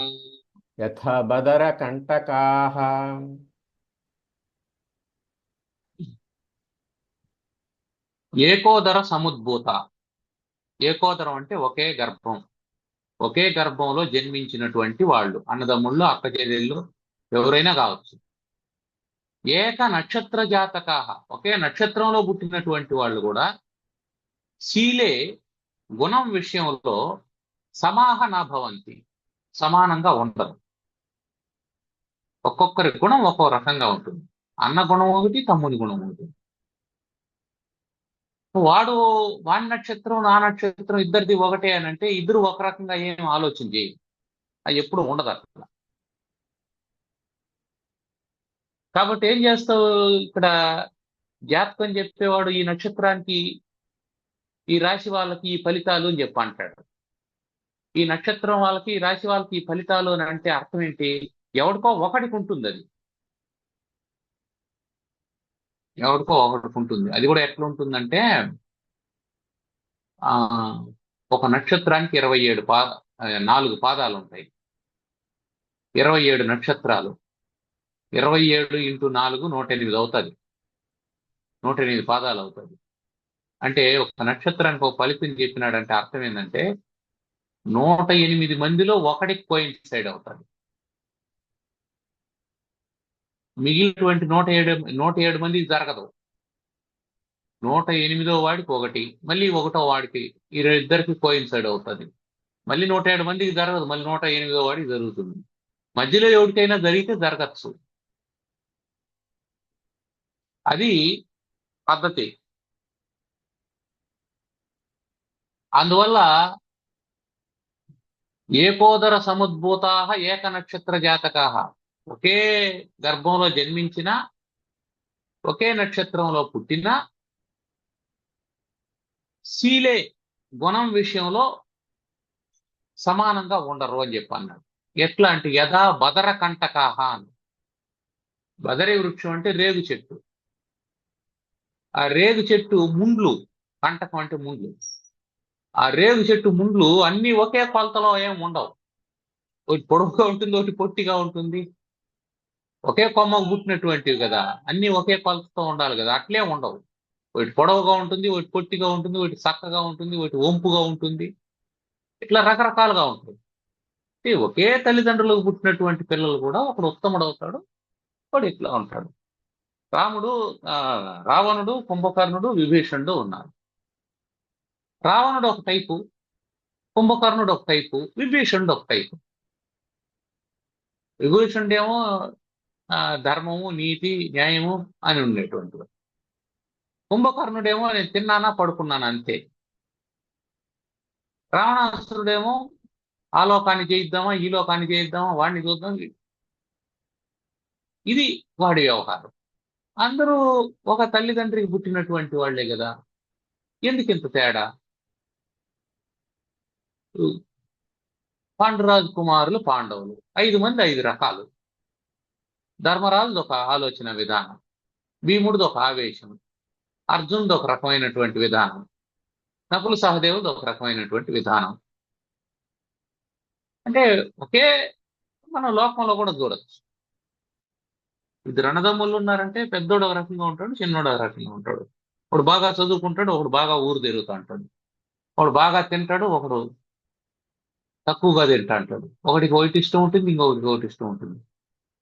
యథా బదరకంటకాః. ఏకోదర సముద్భూత. ఏకోదరం అంటే ఒకే గర్భంలో జన్మించినటువంటి వాళ్ళు, అన్నదమ్ముళ్ళు, అక్క చెల్లెళ్ళు, ఎవరైనా కావచ్చు. ఏక నక్షత్ర జాతకాః, ఒకే నక్షత్రంలో పుట్టినటువంటి వాళ్ళు కూడా శీలే, గుణం విషయంలో సమాహ నా భవంతి, సమానంగా ఉండదు. ఒక్కొక్కరి గుణం ఒక్కో రకంగా ఉంటుంది. అన్న గుణం ఒకటి, తమ్ముని గుణం ఒకటి. వాని నక్షత్రం నా నక్షత్రం ఇద్దరిది ఒకటే అని అంటే ఇద్దరు ఒక రకంగా ఏం ఆలోచన చేయరు. అది ఎప్పుడు ఉండదు అట్లా. కాబట్టి ఏం చేస్తావు? ఇక్కడ జాతకం చెప్పేవాడు ఈ నక్షత్రానికి, ఈ రాశి వాళ్ళకి ఈ ఫలితాలు అని చెప్పి అంటాడు. ఈ నక్షత్రం వాళ్ళకి, ఈ రాశి వాళ్ళకి ఈ ఫలితాలు అని అంటే అర్థం ఏంటి? ఎవరికో ఒకటికి ఉంటుంది. అది కూడా ఎట్లా ఉంటుందంటే ఒక నక్షత్రానికి 4 పాదాలు ఉంటాయి. 27 నక్షత్రాలు, 27 × 4 108 అవుతుంది. 108 పాదాలు అవుతుంది. అంటే ఒక నక్షత్రానికి ఒక ఫలితం చెప్పినాడంటే అర్థం ఏంటంటే 108 మందిలో ఒకటికి కోయిన్సైడ్ అవుతుంది. మిగిలినటువంటి 107 మందికి జరగదు. 108వ వాడికి ఒకటి, మళ్ళీ 1వ వాడికి, ఈ ఇద్దరికి కోయిన్సైడ్ అవుతుంది. మళ్ళీ 107 మందికి జరగదు, మళ్ళీ 108వ వాడికి జరుగుతుంది. మధ్యలో ఎవరికైనా జరిగితే జరగచ్చు. అది పద్ధతి. అందువల్ల ఏకోదర సముద్భూతా ఏక నక్షత్ర జాతకా, ఒకే గర్భంలో జన్మించిన, ఒకే నక్షత్రంలో పుట్టిన శీలే గుణం విషయంలో సమానంగా ఉండరు అని చెప్పి అన్నాడు. ఎట్లా అంటే యథా బదర కంటకాహ అని. బదరి వృక్షం అంటే రేగు చెట్టు. ఆ రేగు చెట్టు ముండ్లు, కంటకం అంటే ముండ్లు. ఆ రేగు చెట్టు ముండ్లు అన్ని ఒకే కొలతలో ఏం ఉండవు. ఒకటి పొడవుగా ఉంటుంది, ఒకటి పొట్టిగా ఉంటుంది. ఒకే కొమ్మకు పుట్టినటువంటివి కదా, అన్ని ఒకే కొలతతో ఉండాలి కదా, అట్లే ఉండవు. ఒకటి పొడవుగా ఉంటుంది, ఒకటి పొట్టిగా ఉంటుంది, ఒకటి చక్కగా ఉంటుంది, ఒకటి వంపుగా ఉంటుంది. ఇట్లా రకరకాలుగా ఉంటుంది. ఒకే తల్లిదండ్రులకు పుట్టినటువంటి పిల్లలు కూడా ఒకడు ఉత్తముడు అవుతాడు, ఒకడు ఇట్లా ఉంటాడు. రావణుడు, కుంభకర్ణుడు, విభీషణుడు ఉన్నారు. రావణుడు ఒక టైపు, కుంభకర్ణుడు ఒక టైపు, విభీషణుడు ఒక టైపు. విభీషణుడేమో ధర్మము, నీతి, న్యాయము అని ఉండేటువంటి. కుంభకర్ణుడేమో నేను తిన్నానా పడుకున్నాను అంతే. రావణాసురుడేమో ఆ లోకాన్ని చేయిద్దామా, ఈ లోకాన్ని చేయిద్దామా, వాడిని చూద్దాం. ఇది వాడి వ్యవహారం. అందరూ ఒక తల్లిదండ్రికి పుట్టినటువంటి వాళ్లే కదా, ఎందుకు ఇంత తేడా? పాండురాజు కుమారులు పాండవులు 5 మంది 5 రకాలు. ధర్మరాజుది ఒక ఆలోచన విధానం, భీముడిది ఒక ఆవేశం, అర్జునుడు ఒక రకమైనటువంటి విధానం, నకుల సహదేవుడు ఒక రకమైనటువంటి విధానం. అంటే ఒకే మనం లోకంలో కూడా చూడొచ్చు. ఇద్దరు అన్నదమ్ముళ్ళు ఉన్నారంటే పెద్దోడు ఒక రకంగా ఉంటాడు, చిన్నోడు ఒక రకంగా ఉంటాడు. ఒకడు బాగా చదువుకుంటాడు, ఒకడు బాగా ఊరు తిరుగుతూ ఉంటాడు. ఒకడు బాగా తింటాడు, ఒకడు తక్కువగా తింటా అంటాడు. ఒకటికి ఒకటి ఇష్టం ఉంటుంది, ఇంకొకటికి ఒకటి ఇష్టం ఉంటుంది.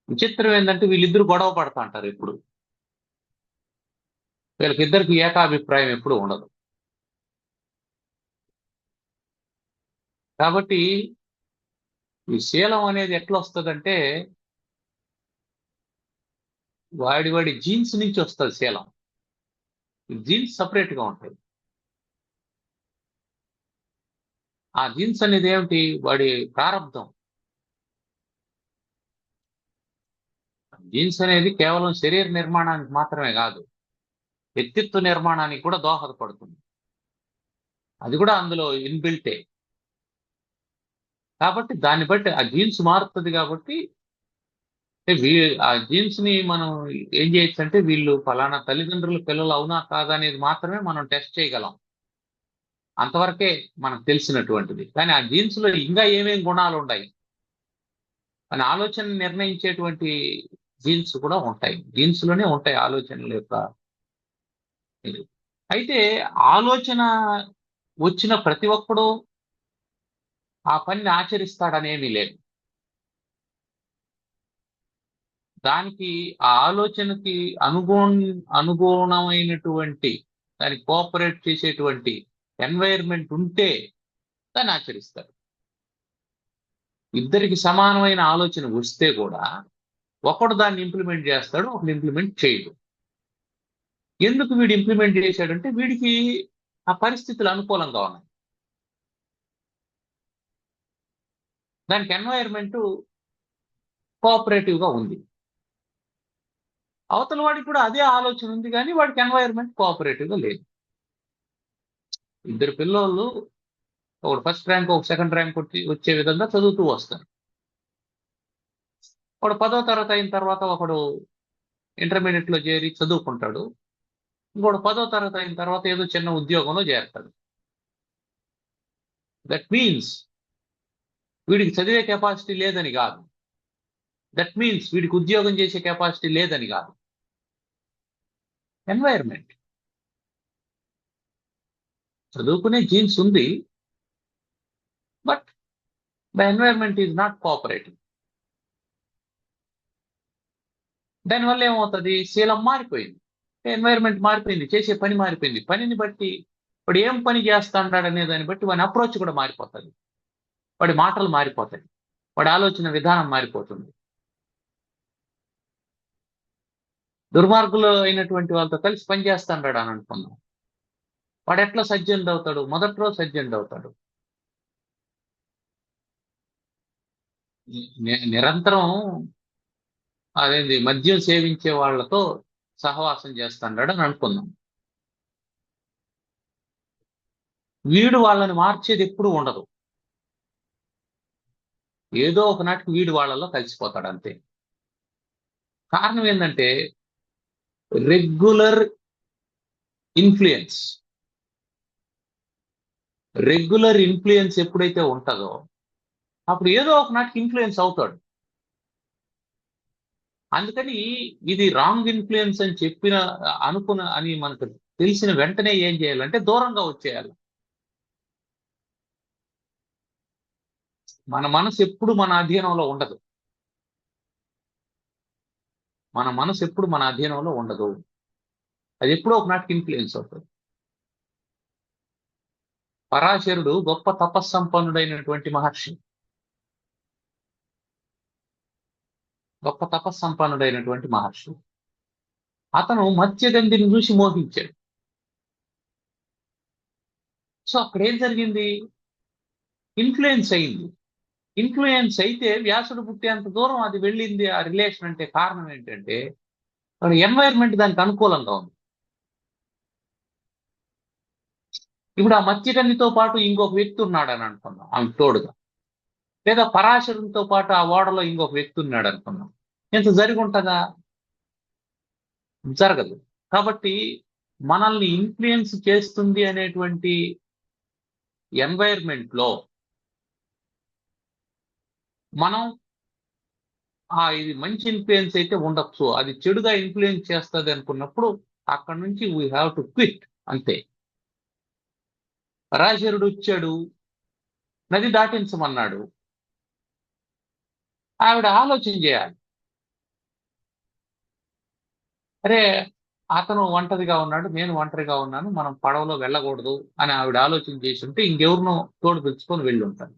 విచిత్రం ఏంటంటే వీళ్ళిద్దరు గొడవ పడతా అంటారు ఎప్పుడు. వీళ్ళకిద్దరికి ఏకాభిప్రాయం ఎప్పుడు ఉండదు. కాబట్టి ఈ శీలం అనేది ఎట్లా వస్తుందంటే వాడి జీన్స్ నుంచి వస్తుంది శీలం. జీన్స్ సపరేట్ గా ఉంటాయి. ఆ జీన్స్ అనేది ఏమిటి? వాడి ప్రారంధం. జీన్స్ అనేది కేవలం శరీర నిర్మాణానికి మాత్రమే కాదు, వ్యక్తిత్వ నిర్మాణానికి కూడా దోహదపడుతుంది. అది కూడా అందులో ఇన్బిల్టే. కాబట్టి దాన్ని బట్టి ఆ జీన్స్ మారుతుంది. కాబట్టి ఆ జీన్స్ ని మనం ఏం చేయొచ్చు అంటే వీళ్ళు ఫలానా తల్లిదండ్రుల పిల్లలు అవునా కాదా అనేది మాత్రమే మనం టెస్ట్ చేయగలం. అంతవరకే మనకు తెలిసినటువంటిది. కానీ ఆ జీన్స్ లో ఇంకా ఏమేం గుణాలు ఉన్నాయి అని ఆలోచన నిర్ణయించేటువంటి జీన్స్ కూడా ఉంటాయి. జీన్స్ లోనే ఉంటాయి ఆలోచనల యొక్క. అయితే ఆలోచన వచ్చిన ప్రతి ఒక్కడు ఆ పనిని ఆచరిస్తాడనేమీ లేదు. దానికి ఆ ఆలోచనకి అనుగుణమైనటువంటి దానికి కోఆపరేట్ చేసేటువంటి ఎన్వైర్న్మెంట్ ఉంటే దాన్ని ఆచరిస్తారు. ఇద్దరికి సమానమైన ఆలోచన వస్తే కూడా ఒకడు దాన్ని ఇంప్లిమెంట్ చేస్తాడు, ఒకడు ఇంప్లిమెంట్ చేయడు. ఎందుకు వీడు ఇంప్లిమెంట్ చేశాడంటే వీడికి ఆ పరిస్థితులు అనుకూలంగా ఉన్నాయి, దానికి ఎన్వైర్న్మెంట్ కోఆపరేటివ్ గా ఉంది. అవతల వాడికి కూడా అదే ఆలోచన ఉంది, కానీ వాడికి ఎన్వైర్న్మెంట్ కోఆపరేటివ్ గా లేదు. ఇద్దరు పిల్లలు ఒకడు ఫస్ట్ ర్యాంక్, ఒక సెకండ్ ర్యాంక్ వచ్చే విధంగా చదువుతూ వస్తారు. ఒకడు 10వ తరగతి అయిన తర్వాత ఒకడు ఇంటర్మీడియట్ లో చేరి చదువుకుంటాడు, ఇంకోడు 10వ తరగతి అయిన తర్వాత ఏదో చిన్న ఉద్యోగంలో చేరతాడు. దట్ మీన్స్ వీడికి చదివే కెపాసిటీ లేదని కాదు, దట్ మీన్స్ వీడికి ఉద్యోగం చేసే కెపాసిటీ లేదని కాదు. ఎన్వైర్న్మెంట్, చదువుకునే జీన్స్ ఉంది, but the environment is not cooperative. దానివల్ల ఏమవుతుంది, శీలం మారిపోయింది, ఎన్వైరన్మెంట్ మారిపోయింది, చేసే పని మారిపోయింది. పనిని బట్టి వాడు ఏం పని చేస్తాడాడు అనే దాన్ని బట్టి వాడి అప్రోచ్ కూడా మారిపోతుంది, వాడి మాటలు మారిపోతాయి, వాడి ఆలోచన విధానం మారిపోతుంది. దుర్మార్గులు అయినటువంటి వాళ్ళతో కలిసి పని చేస్తాడాడు అని అనుకున్నాం, వాడు ఎట్లా సజ్జనుడు అవుతాడు? మొదటి రోజు సజ్జనుడు అవుతాడు. నిరంతరం అదేంది మద్యం సేవించే వాళ్ళతో సహవాసం చేస్తాడాడు అని అనుకున్నాం. వీడు వాళ్ళని మార్చేది ఎప్పుడు ఉండదు, ఏదో ఒకనాటికి వీడు వాళ్ళలో కలిసిపోతాడు అంతే. కారణం ఏంటంటే రెగ్యులర్ ఇన్ఫ్లుయెన్స్. రెగ్యులర్ ఇన్ఫ్లుయెన్స్ ఎప్పుడైతే ఉంటుందో అప్పుడు ఏదో ఒకనాటికి ఇన్ఫ్లుయెన్స్ అవుతాడు. అందుకని ఇది రాంగ్ ఇన్ఫ్లుయెన్స్ అని అనుకున్న అని మనకు తెలిసిన వెంటనే ఏం చేయాలంటే దూరంగా వచ్చేయాలి. మన మనసు ఎప్పుడు మన అధీనంలో ఉండదు, మన మనసు ఎప్పుడు మన అధీనంలో ఉండదు, అది ఎప్పుడో ఒకనాటికి ఇన్ఫ్లుయెన్స్ అవుతుంది. పరాశరుడు గొప్ప తపస్సంపన్నుడైనటువంటి మహర్షి, గొప్ప తపస్సంపన్నుడైనటువంటి మహర్షి. అతను మత్స్యగంధిని చూసి మోహించాడు. సో అక్కడ ఏం జరిగింది, ఇన్ఫ్లుయెన్స్ అయింది. ఇన్ఫ్లుయెన్స్ అయితే వ్యాసుడు పుట్టేంత దూరం అది వెళ్ళింది ఆ రిలేషన్. అంటే కారణం ఏంటంటే ఎన్వైరన్మెంట్ దానికి అనుకూలంగా ఉంది. ఇప్పుడు ఆ మత్స్యగంధితో పాటు ఇంకొక వ్యక్తి ఉన్నాడు అని అనుకున్నాం, ఆమె తోడుగా. లేదా పరాశరునితో పాటు ఆ ఓడలో ఇంకొక వ్యక్తి ఉన్నాడు అనుకున్నాం, ఇంత జరిగి ఉంటుందా? జరగదు. కాబట్టి మనల్ని ఇన్ఫ్లుయెన్స్ చేస్తుంది అనేటువంటి ఎన్వైరన్మెంట్ లో మనం ఇది మంచి ఇన్ఫ్లుయెన్స్ అయితే ఉండొచ్చు, అది చెడుగా ఇన్ఫ్లుయెన్స్ చేస్తుంది అనుకున్నప్పుడు అక్కడ నుంచి వీ హ్యావ్ టు క్విట్ అంతే. పరాశరుడు వచ్చాడు, నది దాటించమన్నాడు, ఆవిడ ఆలోచన చేయాలి. అరే అతను ఒంటరిగా ఉన్నాడు, నేను ఒంటరిగా ఉన్నాను, మనం పడవలో వెళ్ళకూడదు అని ఆవిడ ఆలోచన చేసి ఉంటే ఇంకెవరినో తోడు పిలుచుకొని వెళ్ళి ఉంటాను.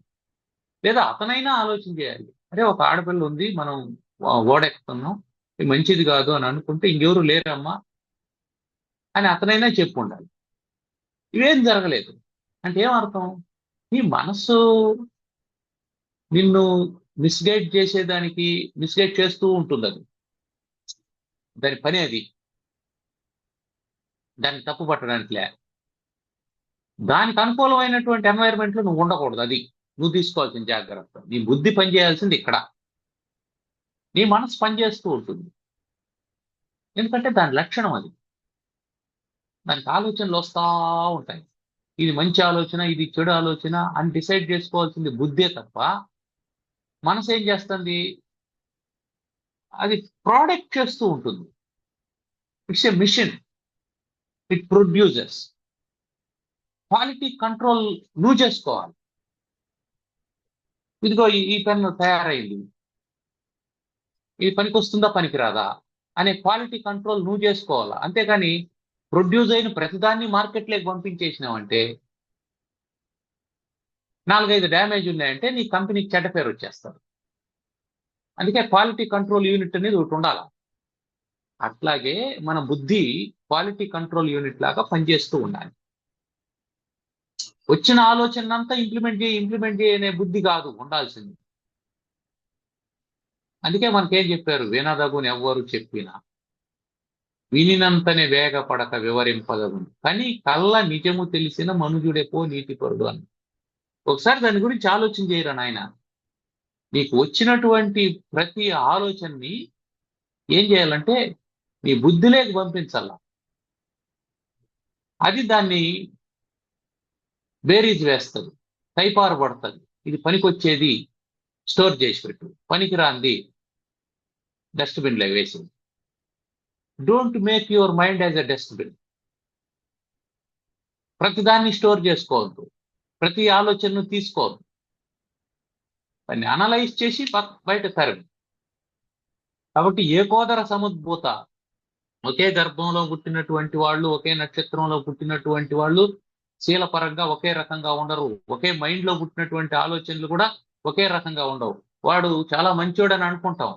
లేదా అతనైనా ఆలోచన చేయాలి, అరే ఒక ఆడపిల్ల ఉంది, మనం ఓడెక్కుతున్నాం, ఇది మంచిది కాదు అని అనుకుంటే ఇంకెవరు లేరమ్మా అని అతనైనా చెప్పు ఉండాలి. ఇవేం జరగలేదు అంటే ఏమర్థం, నీ మనస్సు నిన్ను మిస్గైడ్ చేసేదానికి మిస్గైడ్ చేస్తూ ఉంటుంది. అది దాని పని, అది దాన్ని తప్పు పట్టడానికిలే. దానికి అనుకూలమైనటువంటి ఎన్వైరన్మెంట్ లో నువ్వు ఉండకూడదు, అది నువ్వు తీసుకోవాల్సిన జాగ్రత్త. నీ బుద్ధి పనిచేయాల్సింది ఇక్కడ, నీ మనసు పనిచేస్తూ ఉంటుంది. ఎందుకంటే దాని లక్షణం అది, దానికి ఆలోచనలు వస్తూ ఉంటాయి. ఇది మంచి ఆలోచన, ఇది చెడు ఆలోచన అని డిసైడ్ చేసుకోవాల్సింది బుద్ధే తప్ప మనసు ఏం చేస్తుంది, అది ప్రోడక్ట్ చేస్తూ ఉంటుంది. It's a machine, it produces. Quality control నువ్వు చేసుకోవాలి. ఇదిగో ఈ పెన్ తయారైంది, ఇది పనికి వస్తుందా పనికిరాదా అనే క్వాలిటీ కంట్రోల్ నువ్వు చేసుకోవాలా. అంతేగాని ప్రొడ్యూస్ అయిన ప్రతిదాన్ని మార్కెట్లోకి పంపించేసినావంటే 4-5 డ్యామేజ్ ఉన్నాయంటే నీ కంపెనీకి చెడ్డ పేరు వచ్చేస్తారు. అందుకే క్వాలిటీ కంట్రోల్ యూనిట్ అనేది ఒకటి ఉండాలి. అట్లాగే మన బుద్ధి క్వాలిటీ కంట్రోల్ యూనిట్ లాగా పనిచేస్తూ ఉండాలి. వచ్చిన ఆలోచన అంతా ఇంప్లిమెంట్ చేయి అనే బుద్ధి కాదు ఉండాల్సింది. అందుకే మనకేం చెప్పారు, వినదగుని ఎవ్వరు చెప్పినా వినినంతనే వేగపడక వివరింపదగును కానీ కళ్ళ నిజము తెలిసిన మనుజుడెపో నీతిపరుడు అని. ఒకసారి దాని గురించి ఆలోచన చేయరా నాయన. నీకు వచ్చినటువంటి ప్రతి ఆలోచనని ఏం చేయాలంటే నీ బుద్ధిలోకి పంపించాల. అది దాన్ని బేరీజ్ వేస్తుంది, కైపారు పడుతుంది. ఇది పనికొచ్చేది స్టోర్ చేసి పెట్టు, పనికిరాంది డస్ట్బిన్లో వేసి. Don't make your mind as a dustbin. ప్రతిదాన్ని స్టోర్ చేసుకోవద్దు, ప్రతి ఆలోచనను తీసుకోవద్దు, దాన్ని అనలైజ్ చేసి బయట తరగదు. కాబట్టి ఏకోదర సముద్భూత, ఒకే గర్భంలో పుట్టినటువంటి వాళ్ళు, ఒకే నక్షత్రంలో పుట్టినటువంటి వాళ్ళు శీలపరంగా ఒకే రకంగా ఉండరు. ఒకే మైండ్ లో పుట్టినటువంటి ఆలోచనలు కూడా ఒకే రకంగా ఉండవు. వాడు చాలా మంచోడు అని అనుకుంటాం,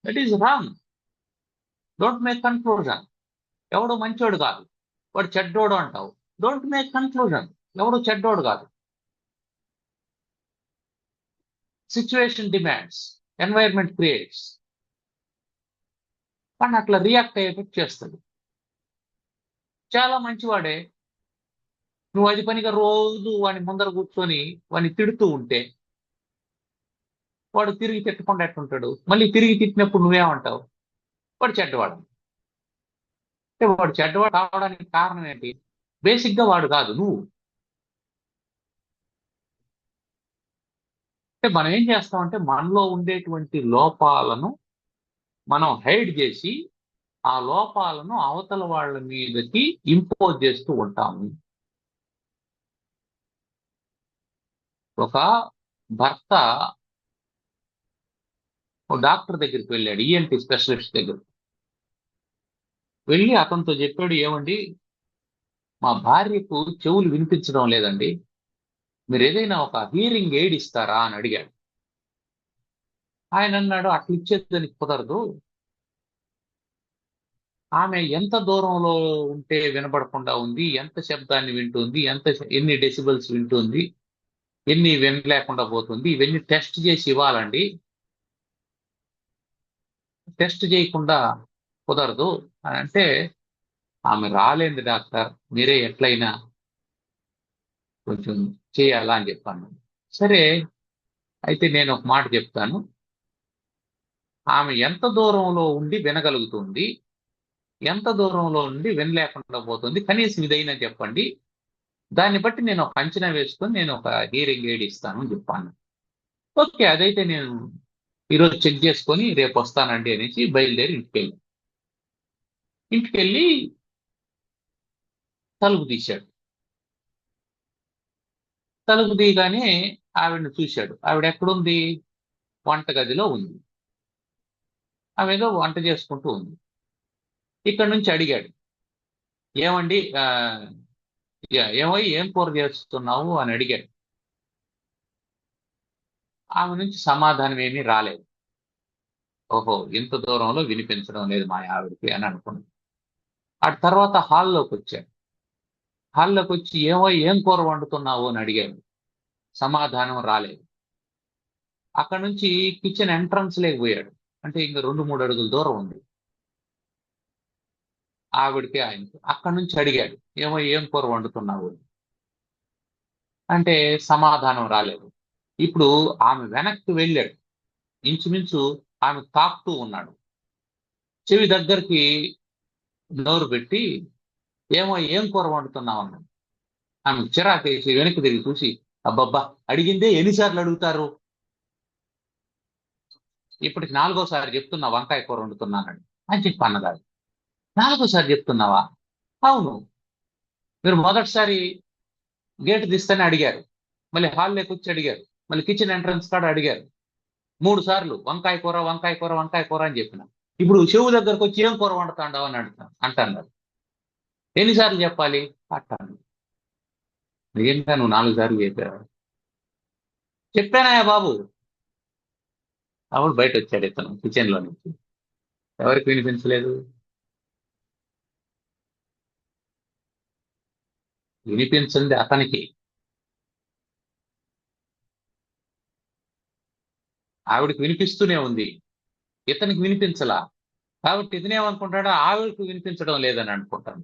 that is wrong. Don't make conclusion. ఎవడు మంచోడు కాదు, వాడు చెడ్డోడు అంటావు. Don't make conclusion. ఎవడు చెడ్డోడు కాదు. Situation demands, environment creates. కానీ అట్లా రియాక్ట్ అయ్యేటట్టు చేస్తుంది. చాలా మంచివాడే, నువ్వు అది పనిగా రోజు వాని ముందర కూర్చొని వాడిని తిడుతూ ఉంటే వాడు తిరిగి తిట్టకుండా ఎట్టుంటాడు? మళ్ళీ తిరిగి తిట్టినప్పుడు నువ్వేమంటావు? వాడు చెడ్డవాడు. అంటే వాడు చెడ్డవాడు కావడానికి కారణం ఏంటి? బేసిక్ గా వాడు కాదు, నువ్వు. అంటే మనం ఏం చేస్తామంటే మనలో ఉండేటువంటి లోపాలను మనం హైడ్ చేసి ఆ లోపాలను అవతల వాళ్ళ మీదకి ఇంపోజ్ చేస్తూ ఉంటాము. ఒక భర్త ఓ డాక్టర్ దగ్గరికి వెళ్ళాడు, ఈఎన్టీ స్పెషలిస్ట్ దగ్గర. వెళ్ళి అతనితో చెప్పాడు, ఏమండి మా భార్యకు చెవులు వినిపించడం లేదండి, మీరు ఏదైనా ఒక హీరింగ్ ఎయిడ్ ఇస్తారా అని అడిగాడు. ఆయన అన్నాడు, అట్లా ఇచ్చేదానికి కుదరదు. ఆమె ఎంత దూరంలో ఉంటే వినపడకుండా ఉంది, ఎంత శబ్దాన్ని వింటుంది, ఎన్ని డెసిబల్స్ వింటుంది, ఎన్ని వినలేకుండా పోతుంది, ఇవన్నీ టెస్ట్ చేసి ఇవ్వాలండి. టెస్ట్ చేయకుండా కుదరదు అని అంటే, ఆమె రాలేదు డాక్టర్, మీరే ఎట్లయినా కొంచెం చేయాలా అని చెప్పాను. సరే, అయితే నేను ఒక మాట చెప్తాను. ఆమె ఎంత దూరంలో ఉండి వినగలుగుతుంది, ఎంత దూరంలో ఉండి వినలేకుండా పోతుంది, కనీసం ఇదైనా చెప్పండి. దాన్ని బట్టి నేను ఒక అంచనా వేసుకొని నేను ఒక హీరింగ్ ఎయిడ్ ఇస్తాను అని చెప్పాను. ఓకే, అదైతే నేను ఈరోజు చెక్ చేసుకొని రేపు వస్తానండి అనేసి బయలుదేరి ఇంటికెళ్ళి తలుపు తీశాడు. తలుపు తీయగానే ఆవిడని చూశాడు. ఆవిడ ఎక్కడుంది? వంటగదిలో ఉంది. ఆమె ఏదో వంట చేసుకుంటూ ఉంది. ఇక్కడ నుంచి అడిగాడు, ఏమండి ఏం కూర చేస్తున్నావు అని అడిగాడు. ఆమె నుంచి సమాధానం ఏమీ రాలేదు. ఓహో, ఇంత దూరంలో వినిపించడం లేదు మా ఆవిడకి అని అనుకున్నాడు. ఆ తర్వాత హాల్లోకి వచ్చాడు. హాల్లోకి వచ్చి ఏం కూర వండుతున్నావు అని అడిగాడు. సమాధానం రాలేదు. అక్కడ నుంచి కిచెన్ ఎంట్రన్స్ లేకపోయాడు. అంటే ఇంకా 2-3 అడుగుల దూరం ఉంది ఆవిడకి ఆయనకి. అక్కడ నుంచి అడిగాడు, ఏం కూర వండుతున్నావు అంటే సమాధానం రాలేదు. ఇప్పుడు ఆమె వెనక్కి వెళ్ళాడు. ఇంచుమించు ఆమె తాకుతూ ఉన్నాడు. చెవి దగ్గరికి నోరు పెట్టి ఏం కూర వండుతున్నావు అన్నాడు. ఆమె చిరాకేసి వెనక్కి తిరిగి చూసి, అబ్బబ్బా, అడిగిందే ఎన్నిసార్లు అడుగుతారు, ఇప్పటికి 4గోసారి చెప్తున్నా వంకాయ కూర వండుతున్నానని అని చెప్పి అన్నదాడు. 4గోసారి చెప్తున్నావా? అవును, మీరు మొదటిసారి గేటు తీస్తేనే అడిగారు, మళ్ళీ హాల్లోకి వచ్చి అడిగారు, మళ్ళీ కిచెన్ ఎంట్రన్స్ కాడ అడిగారు. 3 సార్లు వంకాయ కూర వంకాయ కూర వంకాయ కూర అని చెప్పిన. ఇప్పుడు చెవు దగ్గరకు వచ్చి ఏం కూర వండుతాండావు అని అంటున్నారు. ఎన్నిసార్లు చెప్పాలి అంటాను. నిజంగా నువ్వు 4 సార్లు చెప్పావు. చెప్పానాయా బాబు. అప్పుడు బయట వచ్చాడు ఇతను కిచెన్ లో నుంచి. ఎవరికి వినిపించలేదు? వినిపించింది అతనికి. ఆవిడకి వినిపిస్తూనే ఉంది, ఇతనికి వినిపించలా. కాబట్టి ఇతనేమనుకుంటాడో ఆవిడకు వినిపించడం లేదని అనుకుంటాను.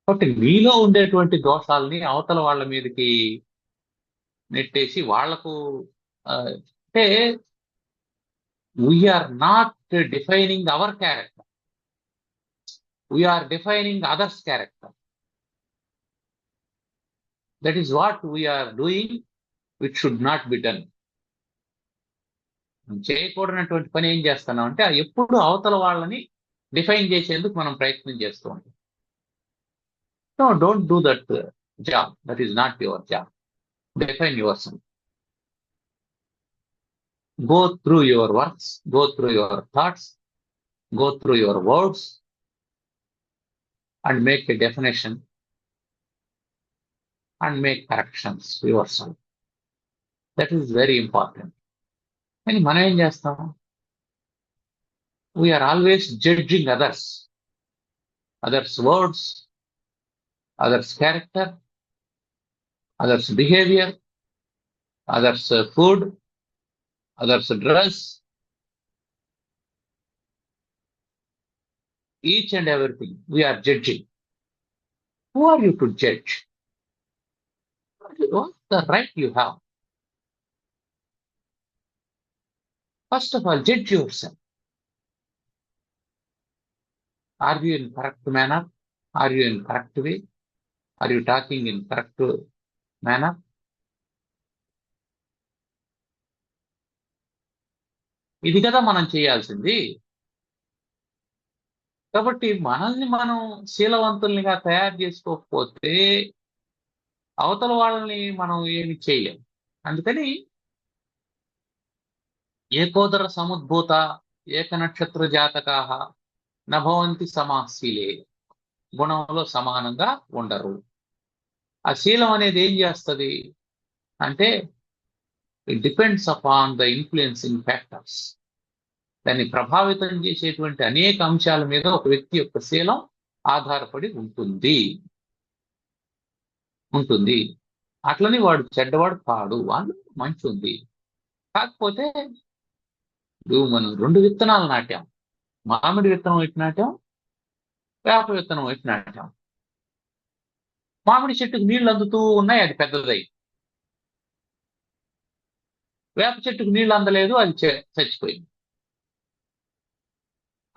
కాబట్టి మీలో ఉండేటువంటి దోషాలని అవతల వాళ్ళ మీదకి నెట్టేసి వాళ్లకు అంటే we are not defining our character, we are defining others character. That is what we are doing, which should not be done. చేయకూడనటువంటి పని ఏం చేస్తున్నాం అంటే ఎప్పుడు అవతల వాళ్ళని డిఫైన్ చేసేందుకు మనం ప్రయత్నం చేస్తూ ఉంటాం. No, don't do that job. That is not your job. Define yourself. Go through your works, go through your thoughts, go through your words, and make a definition and make corrections yourself. That is very important. కానీ మనం ఏం చేస్తాం? We are always judging others words, others character, others behavior, others food, others dress, each and everything we are judging. Who are you to judge? What's the right you have? First of all, judge yourself. Are you in correct manner? Are you in correct way? Are you talking in correct manner? ఇది కదా మనం చేయాల్సింది. కాబట్టి మనల్ని మనం శీలవంతుల్నిగా తయారు చేసుకోకపోతే అవతల వాళ్ళని మనం ఏమి చేయలేం. అందుకని ఏకోదర సముద్భూత ఏకనక్షత్ర జాతకాః నభవంతి సమాశీలే, గుణంలో సమానంగా ఉండరు. ఆ శీలం అనేది ఏం చేస్తుంది అంటే it depends upon the influencing factors. దాన్ని ప్రభావితం చేసేటువంటి అనేక అంశాల మీద ఒక వ్యక్తి యొక్క శీలం ఆధారపడి ఉంటుంది. అట్లని వాడు చెడ్డవాడు కాడు, వాళ్ళు మంచి ఉంది. కాకపోతే మనం 2 విత్తనాలు నాటాం, మామిడి విత్తనం ఒకటి నాటాం, వేప విత్తనం ఒకటి నాటాం. మామిడి చెట్టుకు నీళ్లు అందుతూ ఉన్నాయి, అది పెద్దదై. వేప చెట్టుకు నీళ్లు అందలేదు, అది చచ్చిపోయింది.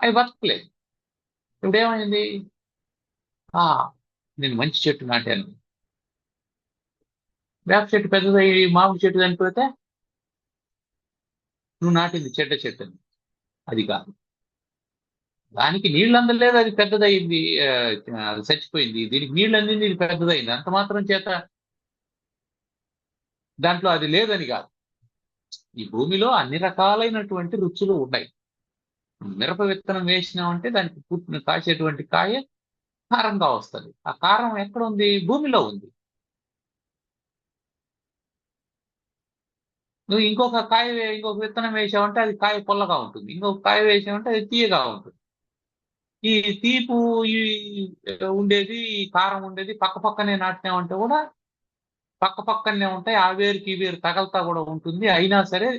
అవి బతకలేదు. ఇప్పుడు ఏమైంది? నేను మంచి చెట్టు నాటాను, వేప చెట్టు పెద్దదై మామిడి చెట్టు చనిపోతే నువ్వు నాటింది చెడ్డ చెట్టు అని. అది కాదు, దానికి నీళ్ళు అందలేదు, అది పెద్దదయింది, అది చచ్చిపోయింది. దీనికి నీళ్ళు అందింది, ఇది పెద్దదైంది. అంత మాత్రం చేత దాంట్లో అది లేదని కాదు. ఈ భూమిలో అన్ని రకాలైనటువంటి రుచులు ఉన్నాయి. మిరప విత్తనం వేసినామంటే దానికి కాసేటువంటి కాయ కారంగా వస్తుంది. ఆ కారం ఎక్కడ ఉంది? భూమిలో ఉంది. నువ్వు ఇంకొక విత్తనం వేసావంటే అది కాయ పొల్లగా ఉంటుంది, ఇంకొక కాయ వేసావంటే అది తీయగా ఉంటుంది. ఈ తీపు ఉండేది, ఈ కారం ఉండేది పక్కనే నాటినామంటే కూడా పక్కనే ఉంటాయి. ఆ వేరుకి ఈ వేరు తగలతా కూడా ఉంటుంది. అయినా సరే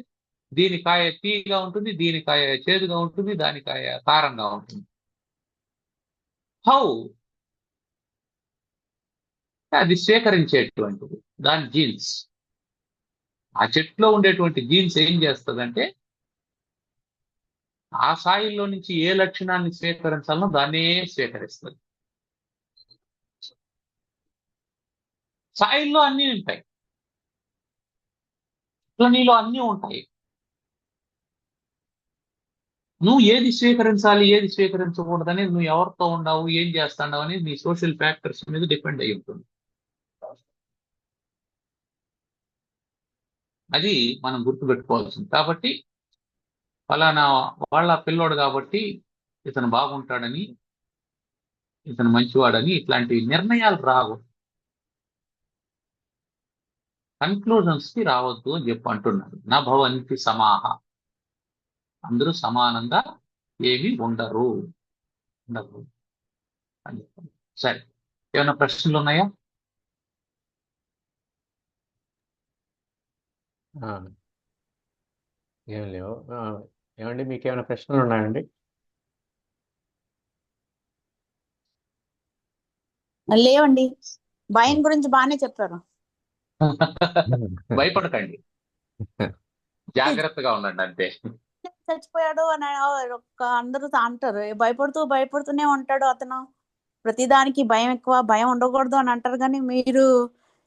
దీని కాయ తీయగా ఉంటుంది, దీని కాయ చేదుగా ఉంటుంది, దాని కాయ కారంగా ఉంటుంది. హౌ? అది స్వీకరించేటువంటిది దాని జీన్స్. ఆ చెట్టులో ఉండేటువంటి జీన్స్ ఏం చేస్తుందంటే ఆ సాయిల్లో నుంచి ఏ లక్షణాన్ని స్వీకరించాలనో దాన్నే స్వీకరిస్తుంది. సాయిల్లో అన్నీ ఉంటాయి, నీలో అన్నీ ఉంటాయి. నువ్వు ఏది స్వీకరించాలి, ఏది స్వీకరించకూడదు అనేది, నువ్వు ఎవరితో ఉండవు, ఏం చేస్తావు అనేది నీ సోషల్ ఫ్యాక్టర్స్ మీద డిపెండ్ అయి ఉంటుంది. అది మనం గుర్తుపెట్టుకోవాల్సింది. కాబట్టి ఫలానా వాళ్ళ పిల్లోడు కాబట్టి ఇతను బాగుంటాడని, ఇతను మంచివాడని ఇట్లాంటి నిర్ణయాలు రావు, కన్క్లూజన్స్ కి రావద్దు అని చెప్పి అంటున్నాడు. నా భవంతి సమాహ, అందరూ సమానంగా ఏవి ఉండరు అని చెప్పారు. సరే, ఏమైనా ప్రశ్నలు ఉన్నాయా? ఏం లేవు. ఏమండి, మీకు ఏమైనా ప్రశ్నలు ఉన్నాయండి? లేవండి, భయం గురించి బాగానే చెప్పారు. భయపడకండి, జాగ్రత్తగా ఉండండి అంతే. చచ్చిపోయాడు అని అందరూ అంటారు, భయపడుతూనే ఉంటాడు అతను, ప్రతిదానికి భయం ఎక్కువ, భయం ఉండకూడదు అని అంటారు. కానీ మీరు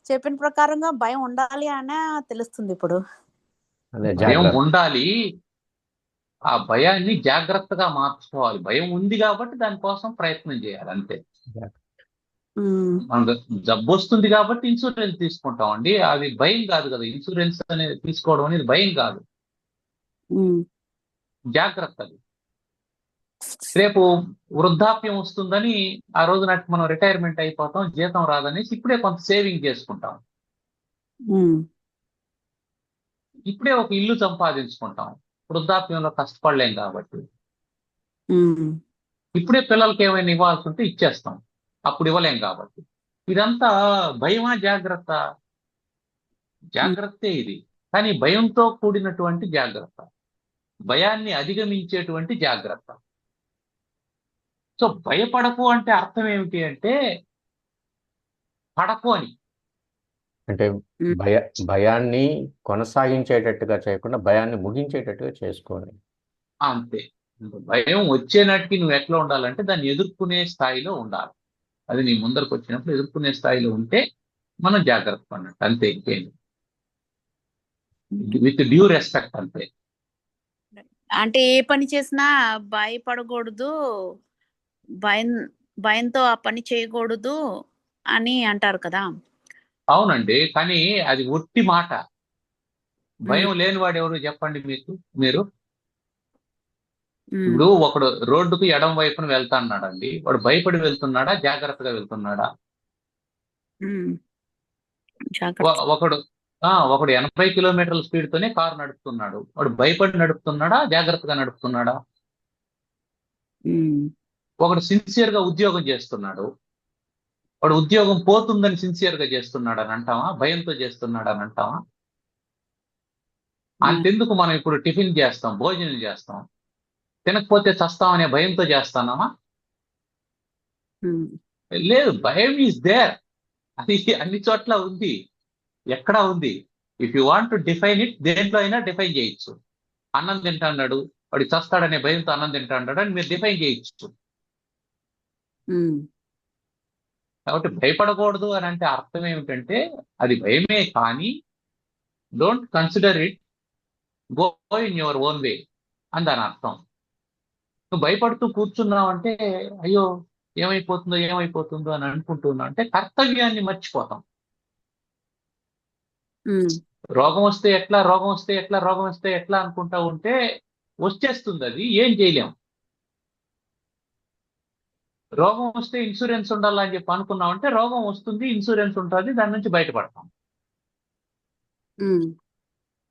చెప్పిన ప్రకారంగా భయం ఉండాలి అనే తెలుస్తుంది ఇప్పుడు. భయం ఉండాలి, ఆ భయాన్ని జాగ్రత్తగా మార్చుకోవాలి. భయం ఉంది కాబట్టి దానికోసం ప్రయత్నం చేయాలి అంతే. మనకు జబ్బు వస్తుంది కాబట్టి ఇన్సూరెన్స్ తీసుకుంటాం అండి, అది భయం కాదు కదా. ఇన్సూరెన్స్ అనేది తీసుకోవడం అనేది భయం కాదు. ఉమ్, జాగ్రత్త అది. రేపు వృద్ధాప్యం వస్తుందని ఆ రోజు నాటి మనం రిటైర్మెంట్ అయిపోతాం, జీతం రాదనేసి ఇప్పుడే కొంత సేవింగ్ చేసుకుంటాం, ఉమ్, ఇప్పుడే ఒక ఇల్లు సంపాదించుకుంటాం, వృద్ధాప్యంలో కష్టపడలేం కాబట్టి. ఉమ్, ఇప్పుడే పిల్లలకి ఏమైనా ఇవ్వాల్సి ఉంటే ఇచ్చేస్తాం, అప్పుడు ఇవ్వలేం కాబట్టి. ఇదంతా భయమా జాగ్రత్త? జాగ్రత్తే ఇది, కానీ భయంతో కూడినటువంటి జాగ్రత్త, భయాన్ని అధిగమించేటువంటి జాగ్రత్త. సో భయపడకు అంటే అర్థం ఏమిటి అంటే పడకు అని. అంటే ఉమ్, భయాన్ని కొనసాగించేటట్టుగా చేయకుండా భయాన్ని ముగించేటట్టుగా చేసుకోవాలి. అంతే. భయం వచ్చే నాటికి నువ్వు ఎట్లా ఉండాలంటే దాన్ని ఎదుర్కొనే స్థాయిలో ఉండాలి. అది నీ ముందరకు వచ్చినప్పుడు ఎదుర్కొనే స్థాయిలో ఉంటే మనం జాగ్రత్త పడినట్టు, అంతే. ఇంకేం, విత్ డ్యూ రెస్పెక్ట్, అంతే. అంటే ఏ పని చేసినా భయపడకూడదు, భయం భయంతో ఆ పని చేయకూడదు అని అంటారు కదా. అవునండి, కానీ అది ఒట్టి మాట. ఉమ్, భయం లేనివాడు ఎవరు చెప్పండి మీరు. ఉమ్, ఇప్పుడు ఒకడు రోడ్డుకు ఎడం వైపున వెళ్తా అన్నాడండి, వాడు భయపడి వెళ్తున్నాడా జాగ్రత్తగా వెళ్తున్నాడా? ఉమ్, జాగ్రత్త. ఒకడు ఒకడు 80 కిలోమీటర్ల స్పీడ్ తోనే కారు నడుపుతున్నాడు, వాడు భయపడి నడుపుతున్నాడా జాగ్రత్తగా నడుపుతున్నాడా? ఉమ్, ఒకడు సిన్సియర్ గా ఉద్యోగం చేస్తున్నాడు, వాడు ఉద్యోగం పోతుందని సిన్సియర్ గా చేస్తున్నాడు అని అంటావా, భయంతో చేస్తున్నాడు అని అంటావా? ఉమ్, అంతెందుకు, మనం ఇప్పుడు టిఫిన్ చేస్తాం, భోజనం చేస్తాం, తినకపోతే చస్తామనే భయంతో చేస్తానామా? ఉమ్, లేదు, భయం ఈజ్ దేర్, అది అన్ని చోట్ల ఉంది. ఎక్కడ ఉంది? If you want to define it, దేంట్లో అయినా డిఫైన్ చేయొచ్చు. అన్నం తింటాడు, వాడు చస్తాడనే భయంతో అన్నం తింటాడు అని మీరు డిఫైన్ చేయొచ్చు. ఉమ్, కాబట్టి భయపడకూడదు అని అంటే అర్థం ఏమిటంటే అది భయమే, కానీ don't consider it, go in your own way అని దాని అర్థం. నువ్వు భయపడుతూ కూర్చున్నావు అంటే అయ్యో ఏమైపోతుందో అని అనుకుంటున్నావు అంటే కర్తవ్యాన్ని మర్చిపోతాం. ఉమ్, రోగం వస్తే ఎట్లా అనుకుంటా ఉంటే వచ్చేస్తుంది, అది ఏం చేయలేం. రోగం వస్తే ఇన్సూరెన్స్ ఉండాలని చెప్పి అనుకున్నాం అంటే రోగం వస్తుంది, ఇన్సూరెన్స్ ఉంటుంది, దాని నుంచి బయటపడతాం. ఉమ్,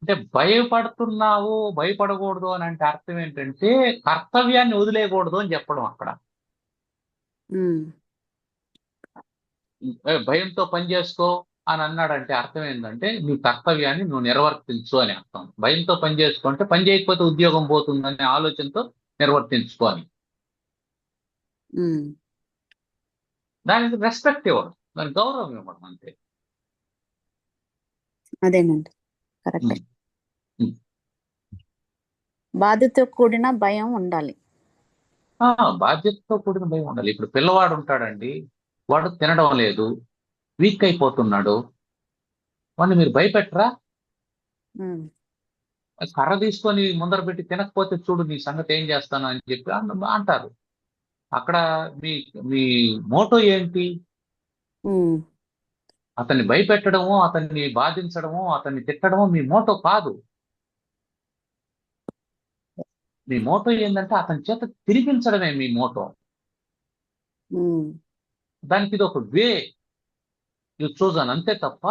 అంటే భయపడుతున్నావు, భయపడకూడదు అని అంటే అర్థం ఏంటంటే కర్తవ్యాన్ని వదిలేయకూడదు అని చెప్పడం అక్కడ. ఉమ్, భయంతో పని చేసుకో అని అన్నాడంటే అర్థం ఏంటంటే నీ కర్తవ్యాన్ని నువ్వు నిర్వర్తించు అని అర్థం. భయంతో పని చేసుకుంటే పని చేయకపోతే ఉద్యోగం పోతుందనే ఆలోచనతో నిర్వర్తించుకో అని. ఉమ్, దానికి రెస్పెక్ట్ ఇవ్వడం, దానికి గౌరవం ఇవ్వడం, అంతే. అదేనండి, కరెక్ట్. ఉమ్, ఉమ్. బాధ్యతతో కూడిన భయం ఉండాలి. బాధ్యతతో కూడిన భయం ఉండాలి. ఇప్పుడు పిల్లవాడు ఉంటాడండి, వాడు తినడం లేదు, వీక్ అయిపోతున్నాడు, వాడిని మీరు భయపెట్టరా? ఉమ్, కర్ర తీసుకొని ముందర పెట్టి తినకపోతే చూడు నీ సంగతి ఏం చేస్తాను అని చెప్పి అంటారు. అక్కడ మీ మీ మోటో ఏంటి? ఉమ్, అతన్ని భయపెట్టడము, అతన్ని బాధించడము, అతన్ని తిట్టడము మీ మోటో కాదు. మీ మోటో ఏంటంటే అతని చేత తిరిగించడమే మీ మోటో. ఉమ్, దానికి ఇది ఒక వే యు చూజన్, అంతే తప్ప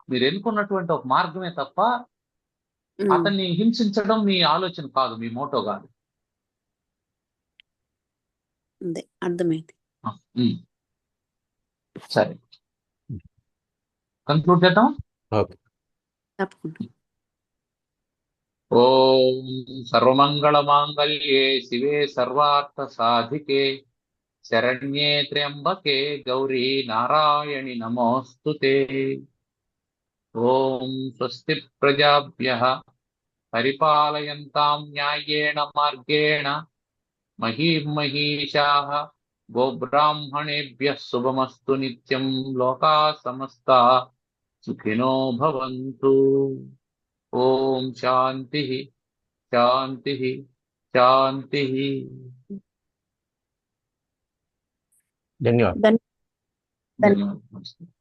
మీరు ఎన్నుకున్నటువంటి ఒక మార్గమే తప్ప ఉమ్, అతన్ని హింసించడం మీ ఆలోచన కాదు, మీ మోటో కాదు. అదే అర్థమైంది. ఉమ్. సరే, కంక్లూడ్ చేద్దాం. ఓకే. తప్పకుండా. ఓం సర్వమంగళ మాంగళ్యే శివే సర్వార్థ సాధికే శరణ్యే త్ర్యంబకే గౌరీ నారాయణి నమోస్తుతే. ఓం స్వస్తి ప్రజాభ్యః పరిపాలయంతాం న్యాయేణ మార్గేణ మహీం మహీషాః గోబ్రాహ్మణేభ్యः శుభమస్తు నిత్యం. లోకాः సమస్తాः సుఖినో భవంతు. ఓం శాంతి శాంతి శాంతి. ధన్యవాదాలు. ధన్యవాదాలు. ధన్యవాదాలు.